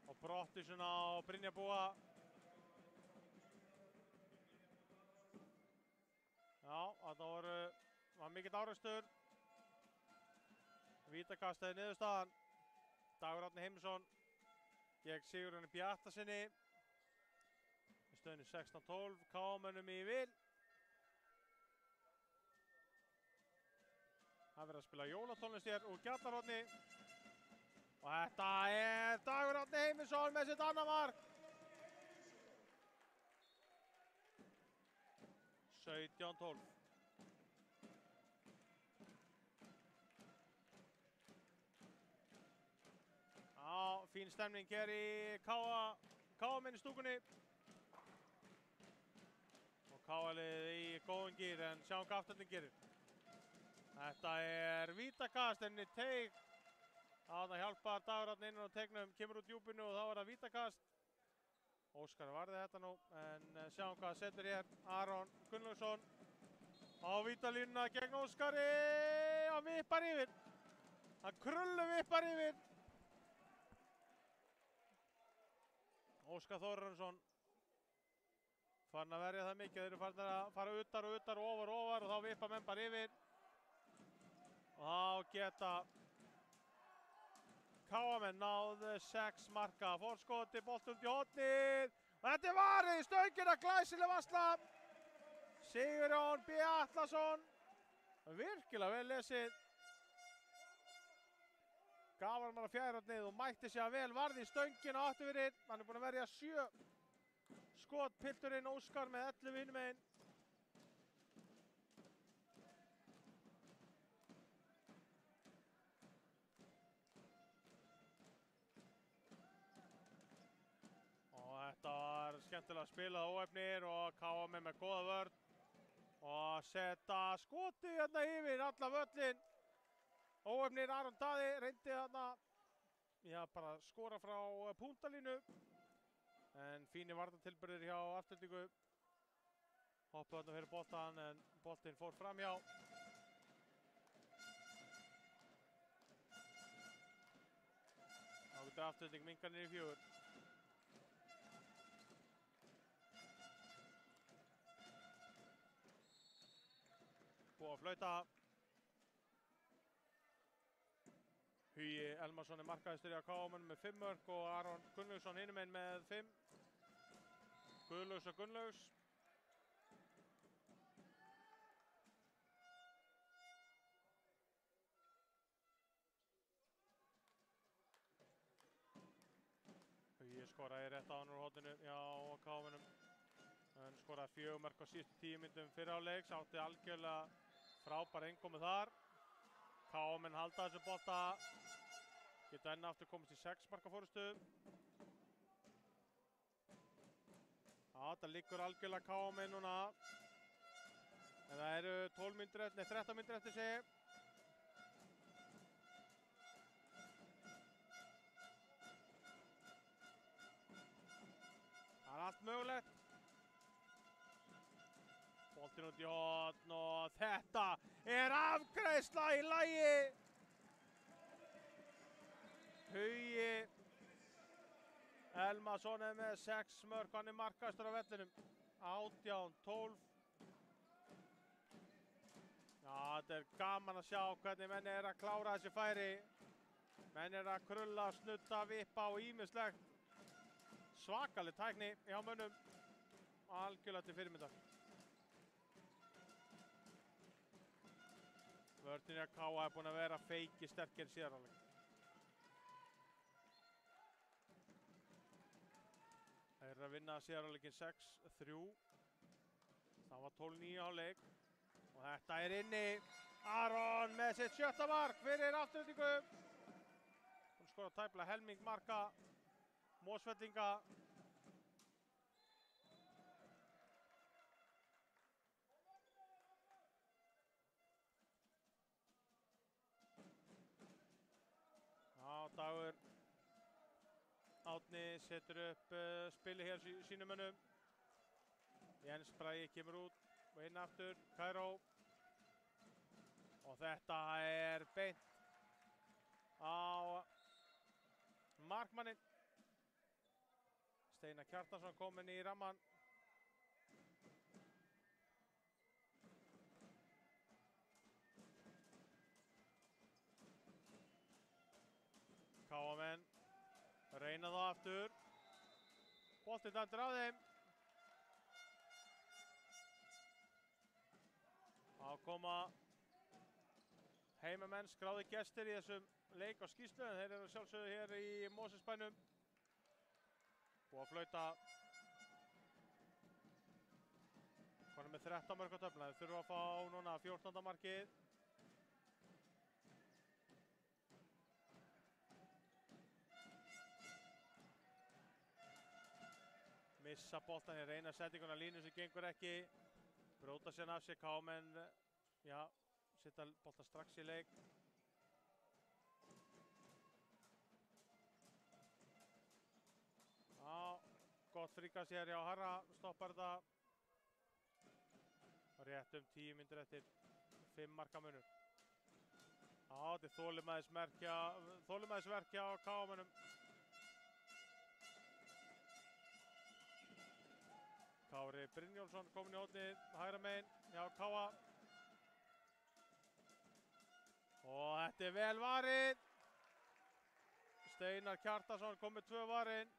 Og Brottisson á Brynjar Búa. Já, þetta var mikill árekstur. Vítakastið niðurstaðan. Dagur Árni Heimisson gegn Sigurjóni Bjartasyni. Í stöðunni 16-12, KM-mönnum í vil. Það verður að spila jólatónlist hér úr Gjallarhorni. Og þetta er Dagur Árni Heimisson með sitt annað mark. 17-12. Já, fín stemning hér í KM-inn í stúkunni. Og KM-liðið í góðum gír, en sjáum hvað afturinn gerir. Þetta er vítakast, en í teig. Það hjálpar Dagur Árni innan á teignum, kemur út djúpinu og þá er það vítakast. Óskar varði þetta nú, en sjáum hvað setur hér. Aron Gunnlaugsson á vítalínuna gegn Óskari. Hann vippar yfir. Hann krullu vippar yfir. Óskar Þórarinsson farin að verja það mikið. Þeir eru farin að fara utar og utar og ofar og þá vippa menn bara yfir. Og þá geta KM-menn náð 6 marka forskoti, bolti út í hornið. Og þetta er varið, stöngina, glæsileg varsla. Sigurjón B. Atlason. Virkilega vel lesið. Gaf hann bara fjærhornið og mætti sér vel, varði í stöngina áttu fyrir. Hann er búinn að verja 7 skot, pilturinn Óskar með 11 hinum megin. Þetta var skemmtilega spilað óefnir og KM með góða vörn og setja skoti hérna yfir alla völlin. Óefnir Aron Daði reyndi hérna, já, bara skora frá púntalínu, en fínir varnartilburðir hjá Aftureldingu. Hoppuðu hérna fyrir boltan, en boltinn fór framhjá. Þá getur Afturelding minkað niður í 4. Búið að flauta. Hugi Elmarsson er markahæstur hjá KM-mönnum með 5 mörk og Aron Gunnlaugsson hinum megin með 5. Guðlaugs og Gunnlaugs. Hugi skoraði rétt á hann úr horninu hjá KM-mönnum. Hann skoraði 4 mörk á síðustu 10 mínútum fyrir áleiks, átti algjörlega frábær innkomu þar. KM-menn halda þessu bolta. Geta enn aftur komist í 6 marka forystu. Já, þetta liggur algjörlega KM-menn núna. En það eru 12 mínútur eftir, nei 13 mínútur eftir sig. Það er allt mögulegt. Boltinn út í horn og þetta er afgreiðsla í lagi. Hugi Elmarsson er með 6 mörk, hann er markahæstur á vellinum. 18-12. Já, þetta er gaman að sjá hvernig menn er að klára þessi færi. Menn er að krulla, snutta, vippa og ýmislegt. Svakaleg tækni hjá mönnum. Algjörlega til fyrirmyndar. Vörnin hjá KA er búinn að vera feiki sterkir síðan áleik. Það er að vinna síðan áleikin 6-3. Það var 12-9 áleik. Og þetta er inni. Aron með sitt 7. mark fyrir Aftureldingu. Hún skora tæplega helming marka Mosfellinga. Dagur Árni setur upp spili hér sínum mönnum. Jens Bragi kemur út og inn aftur, Kairó. Og þetta er beint á markmanninn. Steinar Kjartansson kominn í ramman. KM-menn reyna það aftur. Boltinn dæmdur af þeim. Þá koma heimamenn, skráði gestir í þessum leik á skýrslu, en þeir eru sjálfsögðu hér í Mosfellsbænum. Búið að flauta. Konum með 13 mörk á töfluna. Þeir þurfa að fá núna 14. markið. Missa boltan, reyna settinguna línu sem gengur ekki. Bróta sérna af sér KM-menn, já, setja boltan strax í leik. Já, gott fríkast hér hjá Harra, stoppar þetta. Rétt 10 mínútur eftir 5 marka munur. Já, þetta er þolinmæðisverk hjá KM-mennum. Kári Brynjólfsson kominn í hornið, hægra megin hjá Káa. Og þetta er vel varið. Steinar Kjartansson kom með 2 varin.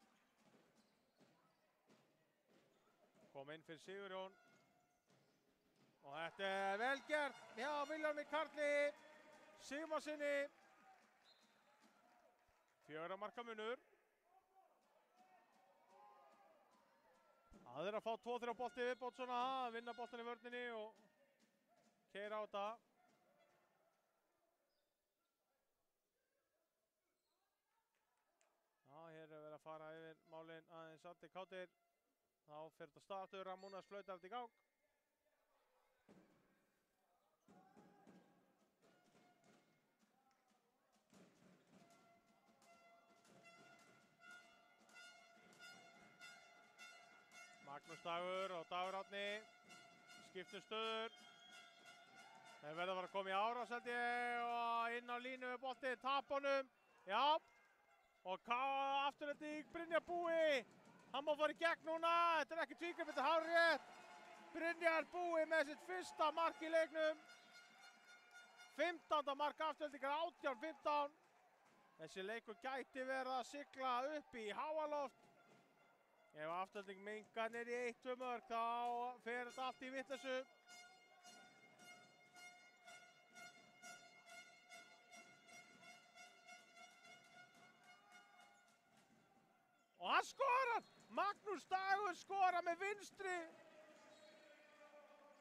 Kom inn fyrir Sigurjón. Og þetta er vel gert hjá Vilhjálmi Karli Sigmarssyni. 4 marka munur. Það er að fá 2-3 bolti viðbót svona, að vinna boltan í vörninni og keyra á þetta. Já, hér er verið að fara yfir málin aðeins allir kátir. Þá fer þetta startur, Ramúnas flautar þetta í gang. Magnús Dagur og Dagur Árni skiptum stöður. Þeir verða að fara að koma í árás held ég og inn á línu með bolti, tap honum. Já, og afturlending Brynjar Búi. Hann má fara í gegn núna, þetta er ekki tvígrip, þetta er hárrétt. Brynjar Búi með sitt fyrsta mark í leiknum. 15. mark afturlendingar, 18-15. Þessi leikur gæti verið að sigla upp í háaloft. Ef afturlending minkar niður í 1-2 mörk, þá fer þetta allt í vitleysu. Og hann skorar! Magnús Dagur skorar með vinstri.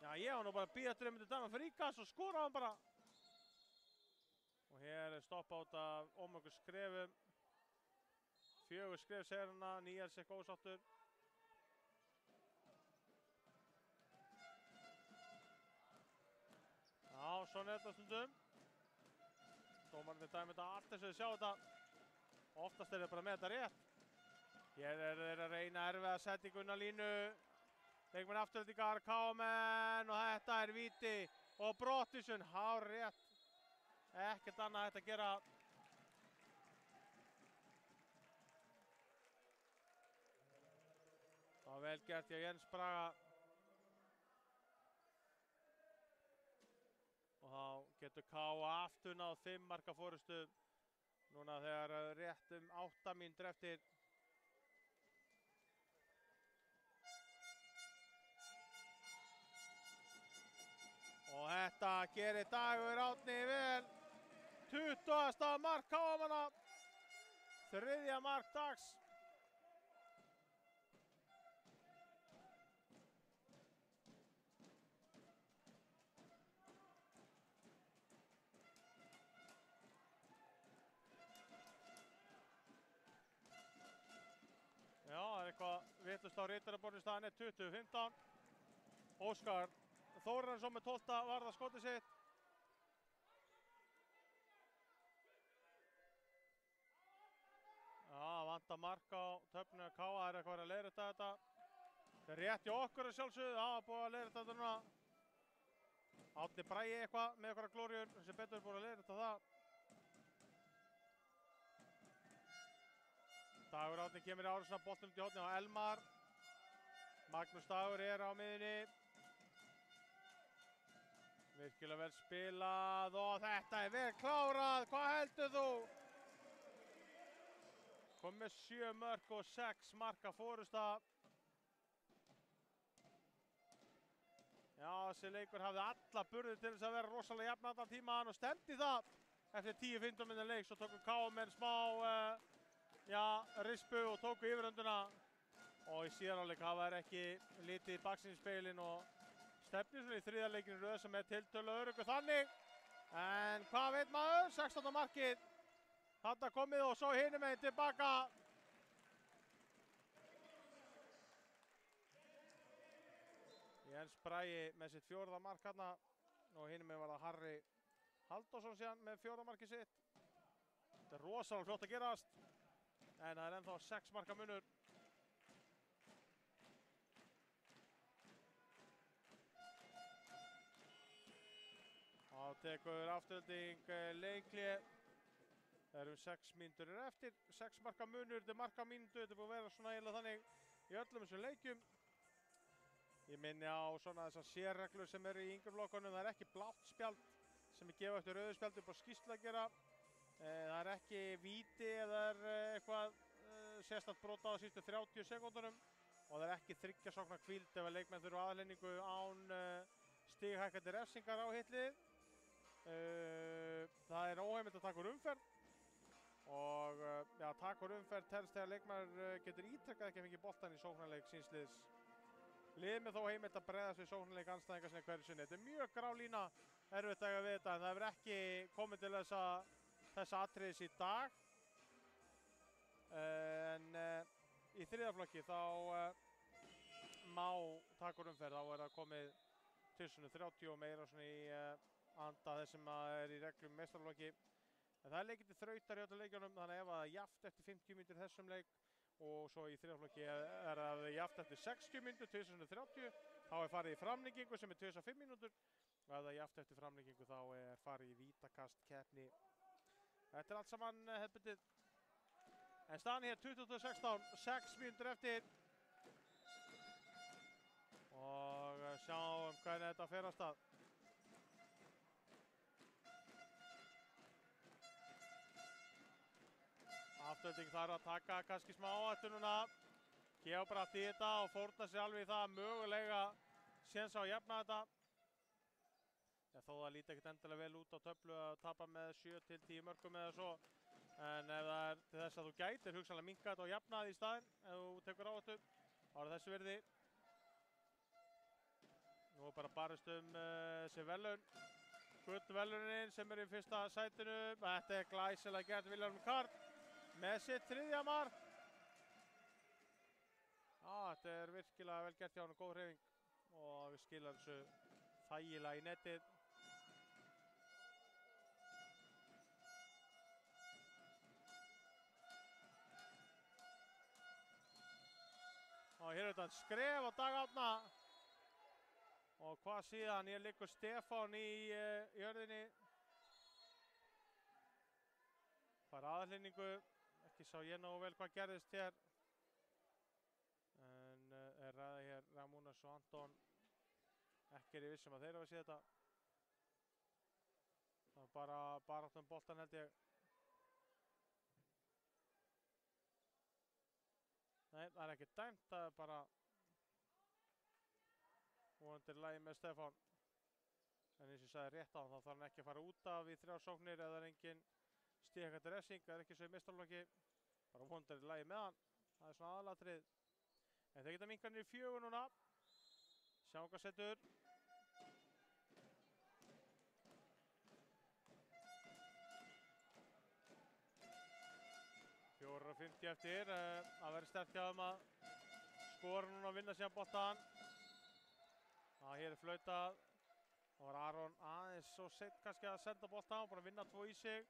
Já, ég var nú bara að bíða eftir að dæma fríkast og skora hann bara. Og hér er stopp át af ómörgum skrefum. 4 skref serina, Níels er góðsáttur. Já, svona er þetta stundum. Dómarnir dæmi þetta allt eins og þið sjá þetta. Oftast er þetta bara með þetta rétt. Hér er þeir að reyna erfiða settinguna línu. Leikmenn afturlendingar, KM-menn og þetta er víti. Og Brottisson, hárrétt. Ekkert annað hægt að gera. Það var vel gert hjá Jens Braga. Og þá getur Káa aftur náð 5 marka forystu. Núna þegar rétt 8 mínútur eftir. Og þetta gerir Dagur Árni vel. 20. mark Káamanna. 3. mark dags. Já, það er eitthvað vitlaust á ritaraborðinu, staðan er 20-15. Óskar Þórarinsson með 12. varða skotið sitt. Já, vantar mark á töfnum Káa, það er eitthvað að leiðrétta þetta. Það er rétt hjá okkur að sjálfsögðu, það var búið að leiðrétta þetta núna. Árni Bragi eitthvað með eitthvað glóríur sem betur búið að leiðrétta það. Dagur Árni kemur í árásina, boltinn út í hornið á Elmar. Magnús Dagur á miðjunni. Virkilega vel spilað og þetta vel klárað. Hvað heldur þú? Kom með 7 mörk og 6 marka forysta. Já, þessi leikur hafði alla burði til þess að vera rosalega jafn allan tíman og stemdi það eftir 10-15 minna leik. Svo tóku KM smá rispu og tóku yfirhönduna. Og í síðan áleik hafa þær ekki litið í baksýnisspegilinn og stefnir svona í þriðja leikinn í röð sem tiltölulega öruggur þannig. En hvað veit maður? 16. markið. Þarna komið og svo hinum meginn tilbaka. Jens Bragi með sitt 4. mark hérna og hinum meginn var það Harry Halldórsson síðan með 4. markið sitt. Þetta er rosalega fljótt að gerast. En það er ennþá 6 marka munur. Þá tekur afturhalding leikli. Það eru 6 mínútur eftir. 6 marka munur, þetta er marka mínútu. Þetta er búið að vera svona eiginlega þannig í öllum þessum leikjum. Ég minni á svona þessar sérreglur sem eru í yngri flokkunum. Það er ekki blátt spjald sem er gefið eftir rauðu spjaldi upp á skýrslu að gera. Það er ekki víti eða er eitthvað sérstakt brot á síðustu 30 sekúndunum. Og það er ekki 3 sókna hvíld ef að leikmenn þurfa aðhlynningu án stighækkandi refsingar á hitlið. Það er óheimilt að taka úr umferð. Og taka úr umferð telst þegar leikmaður getur ítrekkað ekki að fengi boltann í sóknarleik síns liðs. Liðið með þó heimilt að bregðast við sóknarleik andstæðinga sinni hverju sinni. Þetta er mjög grá lína, erfitt að eiga við þetta, en það hefur ekki komið til þessa atriðis í dag. En í þriðja flokki þá má taka úr umferð, þá er það komið til svona 30 og meira svona í anda þess sem er í reglum meistaraflokki. En það er leikið til þrautar í öllum leikjunum, þannig ef það er jafnt eftir 50 mínútur þessum leik og svo í þriðjaflokki er það jafnt eftir 60 mínútur, 2030, þá er farið í framlengingu sem er 25 mínútur og ef það er jafnt eftir framlengingu þá er farið í vítakastkeppni. Þetta er allt saman hefðbundið. En staðan hér 2016, 6 mínútur eftir og sjáum hvernig þetta fer af stað. Afturhalding þarf að taka kannski smá áhættu núna. Gefa bara allt í þetta og fórna sig alveg í það mögulega séns á að jafna þetta. Þó það líti ekkert endilega vel út á töflu að tapa með 7-10 mörkum eða svo. En ef það er til þess að þú gætir hugsanlega minnka þetta og jafna það í staðinn, ef þú tekur áhættu, þá er þessi virði. Nú er bara barist þessi verðlaun. Gullverðlaunin sem er í fyrsta sætinu. Þetta er glæsilega gert Vilhjálmur Karl með sitt 3. mark. Þetta er virkilega vel gert hjá hann, góð hreyfing og við skilar þessu þægilega í netið. Og hér er þetta skref á Dag Árna. Og hvað síðan, hér liggur Stefán í jörðinni. Fær aðhlynningu, ekki sá ég nógu vel hvað gerðist hér. En er ræða hér Ramúnas og Anton. Ekki er ég vissum að þeir hafa séð þetta. Það er bara baráttum boltan held ég. Nei, það er ekki dæmt, það er bara vonandi lagi með Stefán. En eins og ég sagði rétt á hann, þá þarf hann ekki að fara út af í 3 sóknir eða er engin stíghækkandi refsing, það er ekki svo í meistaraflokki. Bara vonandi lagi með hann, það er svona aðalatrið. En þeir geta minkað niður í 4 núna. Sjáum hvað setur. 4:50 eftir. Það verður sterkt hjá þeim að skora núna og vinna síðan boltan. Hér er flautað. Það var Aron aðeins svo seitt kannski að senda boltan og bara vinna 2 í sig.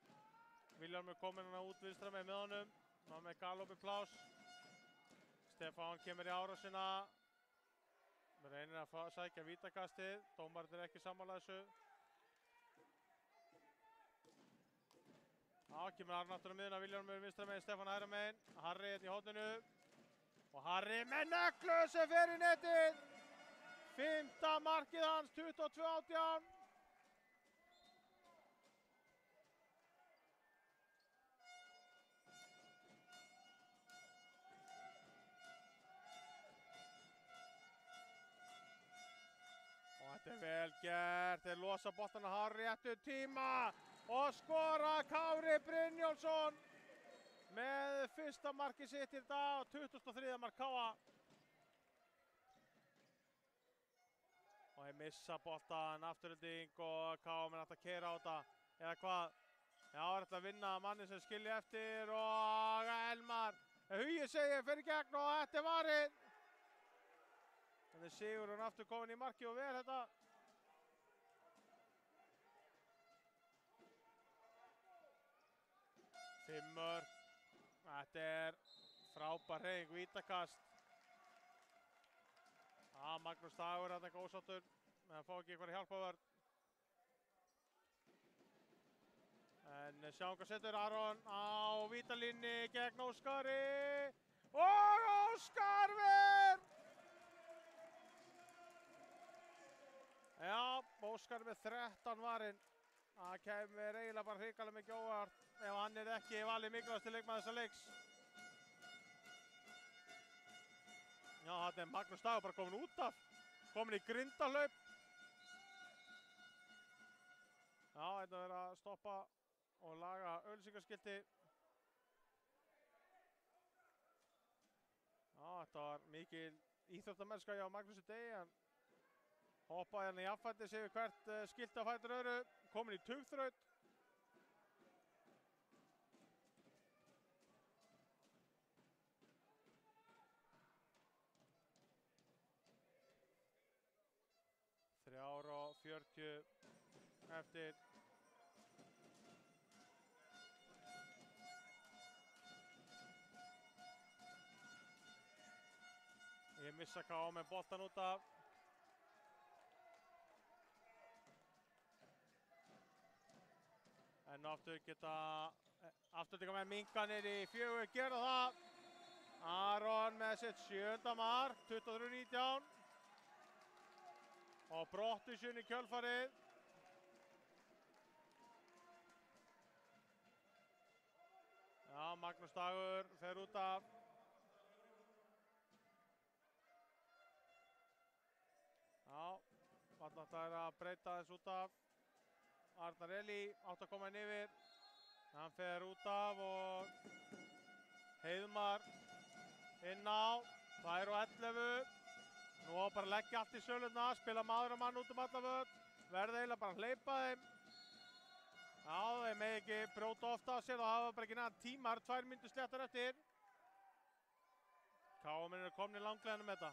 Vilhjálmur kominn hana út vinstra með honum. Ná með galoppi plás. Stefán kemur í árásina. Reynir að sækja vítakastið. Dómarinn er ekki sammála þessu. kemur Aron aftur á miðuna, Vilhjálmur vinstra megin, Stefán hægra megin. Harry hérna í horninu. Og Harry með neglu sem fer í netið. 5. markið hans, 22-18. Þetta er vel gert, þeir losa boltan á Harry réttu tíma og skora Kári Brynjólfsson með fyrsta markið sitt í dag og 23. mark Káa. Og þeir missa boltan, afturhalding og Káa menn hægt að keyra á þetta, eða hvað? Já, það er að vinna manni sem skilji eftir og Elmar, Hugi segir fyrir gegn og þetta er varinn. En þeir Sigurjón aftur komin í markið og vel þetta. Fimmur. Þetta er frábær hreyfing, vítakast. Magnús Dagur þetta góðsáttur, en það fá ekki eitthvað hjálpavörn. En sjáum hvað setur Aron á vítalínni gegn Óskari. Og Óskar ver! Já, Óskar með 13 varinn. Það kemur eiginlega bara hrikalega mikið óvart ef hann er ekki valið mikilvægasti leikmaður þessa leiks. Já, þetta er Magnús Dagur bara komin út af. Komin í grindahlaup. Já, þetta verður að stoppa og laga auglýsingaskilti. Já, þetta var mikil íþróttamennska hjá Magnúsi Degi. Hann hoppaði hérna í affætti sig hvert skilti á fætur öðru. Komin í tugþraut. Þrjár og 40 eftir. Ég missa Káa með boltan út af. En aftur geta afturlíkamenn minnka niður í 4, gera það. Aron með sitt 7. mark, 23-19. Og Brottvísun í kjölfarið. Já, Magnús Dagur fer út af. Já, Vallata er að breyta þess út af. Arnar Eli átt að koma inn yfir. Hann fer út af og Heiðmar inn á. 2:11. Nú á bara að leggja allt í sölurna, spila maður og mann út alla völl. Verða eiginlega bara að hleypa þeim. Já, þeir megi ekki brjóta ofta á sér og hafa bara ekki næðan tímar, 2 mínútur sléttar eftir. Káamenn eru komnir langleiðina með þetta.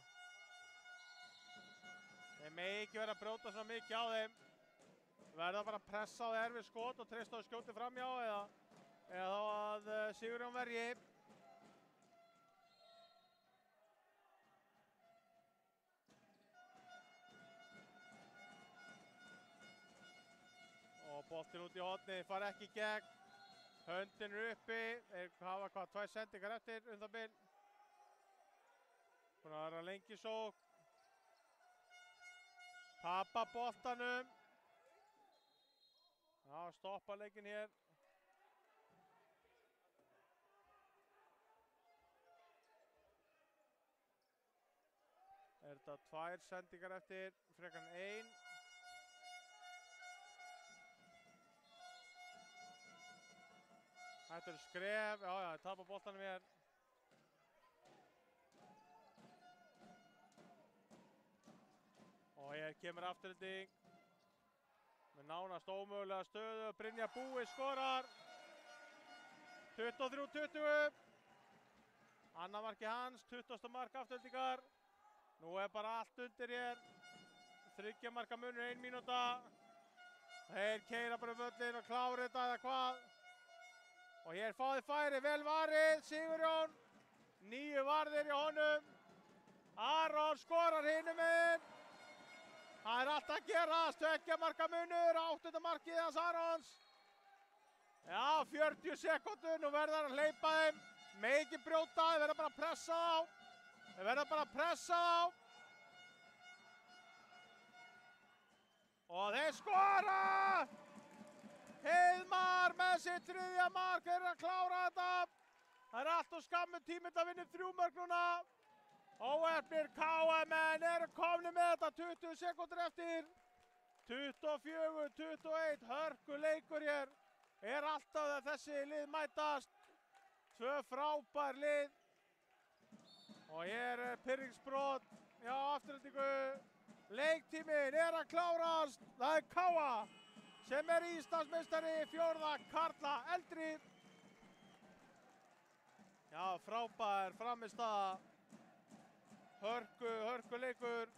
Þeir megi ekki vera að brjóta svona mikið á þeim. Verða bara að pressa á þeir við skot og treysta á skjóti framjá eða þá að Sigurjón verji. Og boltinn út í hornið, fara ekki í gegn. Höndin er uppi, þeir hafa hvað, 2 sendingar eftir það bil. Búin að vera lengi sókn. Tapa boltanum. Já, stoppa leikinn hér. Er þetta 2 sendingar eftir, frekar en 1. Þetta er skref, já, þeir tapa boltanum hér. Og hér kemur afturhending. Með nánast ómögulega stöðu, Brynjar Búi skorar. 23-20. Annað marki hans, 20. mark afturhendingar. Nú er bara allt undir hér. 3 marka munur, 1 mínúta. Þeir keyra bara völlin og klára þetta eða hvað. Og hér fá þið færi, vel varið, Sigurjón. 9 varðir í honum. Aron skorar hinum inn. Það er allt að gerast, 2 marka munur, 8. markið hans Arons. Já, 40 sekúndur, nú verða að hleypa þeim, með ekki brjóta, þeir verða bara að pressa þá. Og þeir skora! Heiðmar með sitt 3. mark, þeir eru að klára þetta. Það er allt og skammu tími að vinna 3 mörk núna. Óheppnir KM-menn eru komnir með þetta 20 sekúndur eftir. 24-21, hörkuleikur hér. Er alltaf að þessi lið mætast. 2 frábær lið. Og hér er pirringsbrot. Já, afturhendingu. Leiktíminn er að klárast. Það er Káa sem er Íslandsmeistari 4. karla eldri. Já, frábær frammistaða. Hörkuleikur.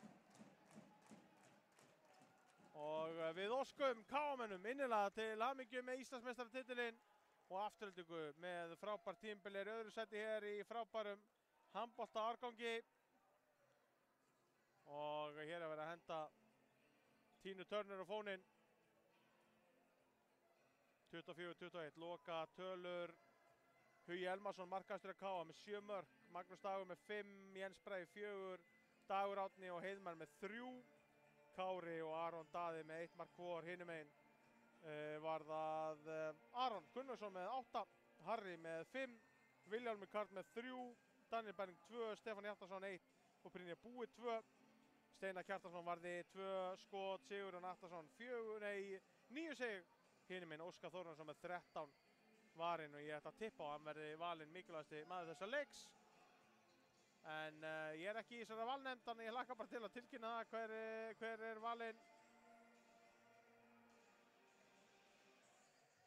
Og við óskum Káamönnum innilega til hamingju með Íslandsmeistaratitilinn og afturhendingu með frábær tímabil í öðru sæti hér í frábærum handbolta árgangi. Og hér er verið að henda Tínu Turner á fóninn. 24-21, loka tölur. Hugi Elmarsson, markahæstur af KA með 7 mörk. Magnús Dagur með 5, Jens Bragi 4, Dagur Árni og Heiðmar með 3. Kári og Aron Daði með 1 mark hvor. Hinum einn var það Aron Gunnarsson með 8, Harry með 5, Vilhjálmur Karl með 3, Daniel Berning 2, Stefán Hjartarson 1 og Brynjar Búi 2. Steinar Kjartansson varði 2 skot, Sigurjón Atlason 9 sig. Hinum einn Óskar Þórðarsson með 13 varinn og ég ætla að tippa á að hann verði valinn mikilvægasti maður þessa leiks. En ég er ekki í þessari valnefnd, þannig ég hlakka bara til að tilkynna það hver er valinn.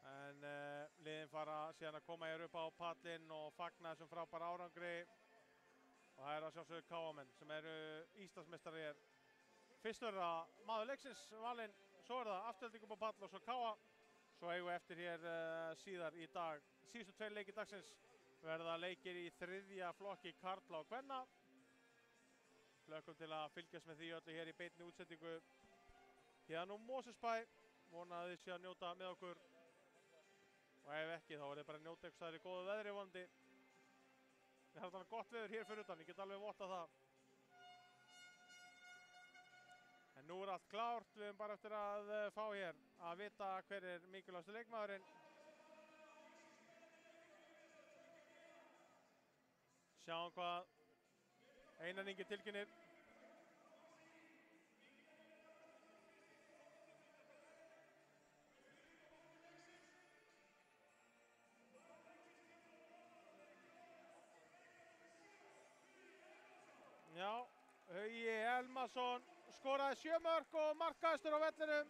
En liðin fara síðan að koma hér upp á pallinn og fagna þessum frábæra árangri. Og það er að sjálfsögðu KA-menn sem eru Íslandsmeistarar hér. Fyrst verður það maður leiksins valinn, svo er það afturhending upp á pall og svo KA. Svo eigum við eftir hér síðar í dag. Síðustu 2 leikir dagsins verða leikir í 3. flokki karla og kvenna. Hlökkum til að fylgjast með því öllu hér í beinni útsendingu. Hérna úr Mosfellsbæ, vona að þið séu að njóta með okkur. Og ef ekki þá er þið bara að njóta eitthvað í góðu veðri vonandi. Það er þarna gott veður hér fyrir utan, ég get alveg vottað það. En nú er allt klárt, við höfum bara eftir að fá hér að vita hver er mikilvægasti leikmaðurinn. Sjáum hvað Einar Ingi tilkynnir. Já, Hugi Elmarsson skoraði 7 mörk og markahæstur á vellinum.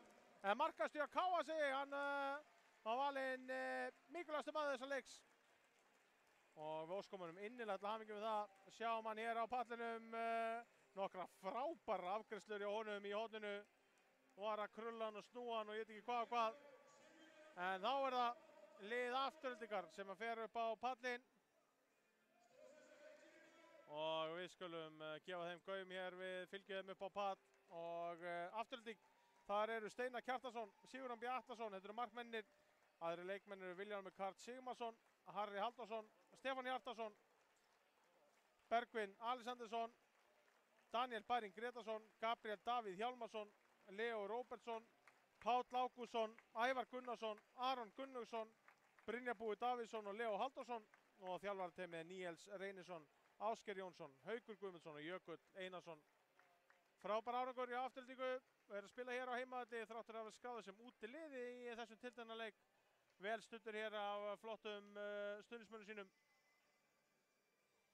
Markahæstur á KA segi, hann var valinn mikilvægasti maður þessa leiks. Og við óskum honum innilega til hamingju með það. Sjáum hann hér á pallinum nokkra frábæra afgreiðslur hjá honum í horninu. Var að krulla hann og snúa hann og ég veit ekki hvað og hvað. En þá er það lið afturhendingar sem að fer upp á pallinn. Og við skulum gefa þeim gaum hér, við fylgjum þeim upp á pall. Og afturhending, þar eru Steinar Kjartansson, Sigurjón B. Atlason, þetta eru markmennir. Aðri leikmennir eru Vilhjálmur Karl Sigmarsson, Harry Halldórsson, Stefán Hjartarson, Bergvin Alexandersson, Daniel Bæring Gretarsson, Gabriel Davíð Hjálmarsson, Leo Róbertsson, Páll Ágústsson, Ævar Gunnarsson, Aron Gunnarsson, Brynjar Búi Davíðsson og Leo Halldórsson og þjálfarateymið Níels Reynisson, Ásgeir Jónsson, Haukur Guðmundsson og Jökull Einarsson. Frábær árangur í afturhendingu, við erum að spila hér á heimavelli þráttur að hafa skráðið sem úti liði í þessum tiltekna leik. Vel stuttur hér af flottum stuðningsmönnum sínum.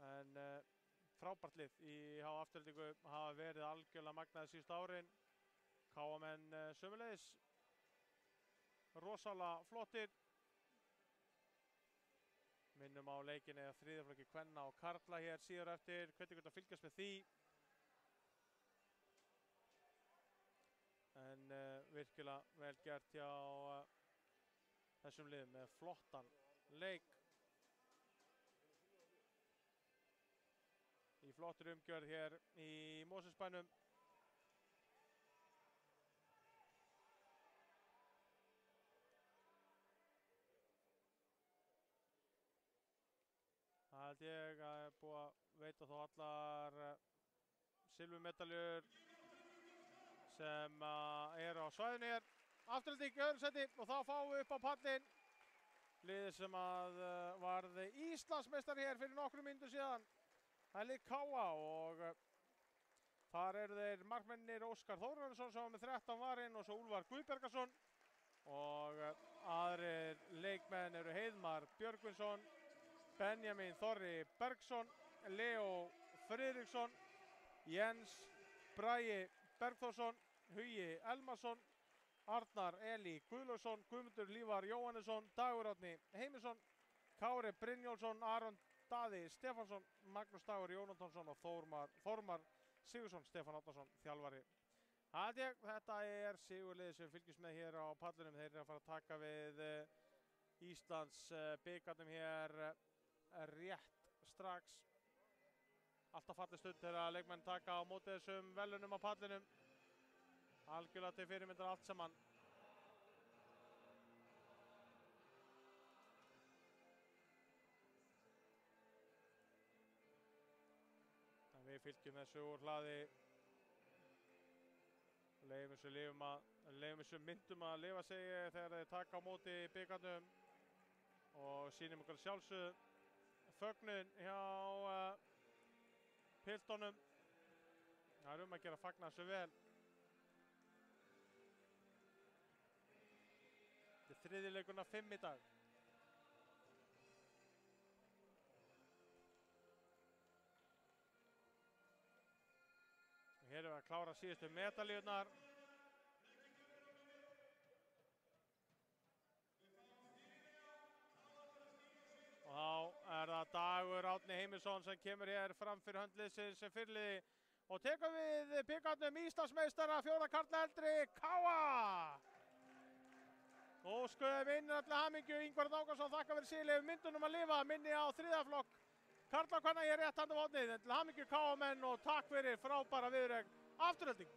En frábært lið í afturhendingu hafa verið algjörlega magnaði síðustu árin. KA-menn sömuleiðis rosalega flottir. Minnum á leikinni að 3. flokki kvenna og karla hér síðar eftir. Hvernig að fylgjast með því. En virkilega vel gert hjá þessum liðum með flottan leik. Í flottur umgjörð hér í Mosfellsbænum. held ég að búið að veita þó allar silfurmedaljur sem eru á svæðinu hér. Afturelding í öðru sæti og þá fáum við upp á pallinn liðið sem að varð Íslandsmeistari hér fyrir nokkrum mínútum síðan. Það er lið KA og þar eru þeir markmennir Óskar Þórarinsson sem var með 13 varinn og svo Úlfar Guðbergason og aðrir leikmenn eru Heiðmar Björgvinsson, Benjamin Þorri Bergsson, Leo Friðriksson, Jens Bragi Bergþórsson, Hugi Elmarsson, Arnar Eli Guðlaugsson, Guðmundur Lífar Jóhannesson, Dagur Árni Heimisson, Kári Brynjólfsson, Aron Daði Stefansson, Magnús Dagur Jónatonsson og Þórmar Sigursson, Stefán Árnason, þjálfari. Þetta er sigurliðið sem fylgjast með hér á pallinum. Þeir eru að fara að taka við Íslands bikarnum hér rétt strax. Alltaf falleg stund þegar leikmenn taka á móti þessum velunum á pallinum. Algjörlega til fyrirmyndar allt saman. Við fylgjum þessu úr hlaði. Leifum þessu myndum að lifa sig þegar þeir taka á móti bikarnum og sýnum okkur sjálfsögðu fögnun hjá piltunum. Það er að gera að fagna þessu vel. Þetta er þriðji leikurinn af 5 í dag. Hér erum við að klára síðustu medaljurnar. Og þá er það Dagur Árni Heimisson sem kemur hér fram fyrir hönd liðsins sem fyrirliði og tekur við bikarnum Íslandsmeistara 4 karla eldri KA. Og skoðum inn allir hamingju. Ingvar Nákarsson þakka fyrir sigurliðið myndunum að lifa. Minni á 3. flokk. Karla og kvenna hér rétt handa á hornið. Til hamingju KA-menn og takk fyrir frábæra viðureign Afturelding.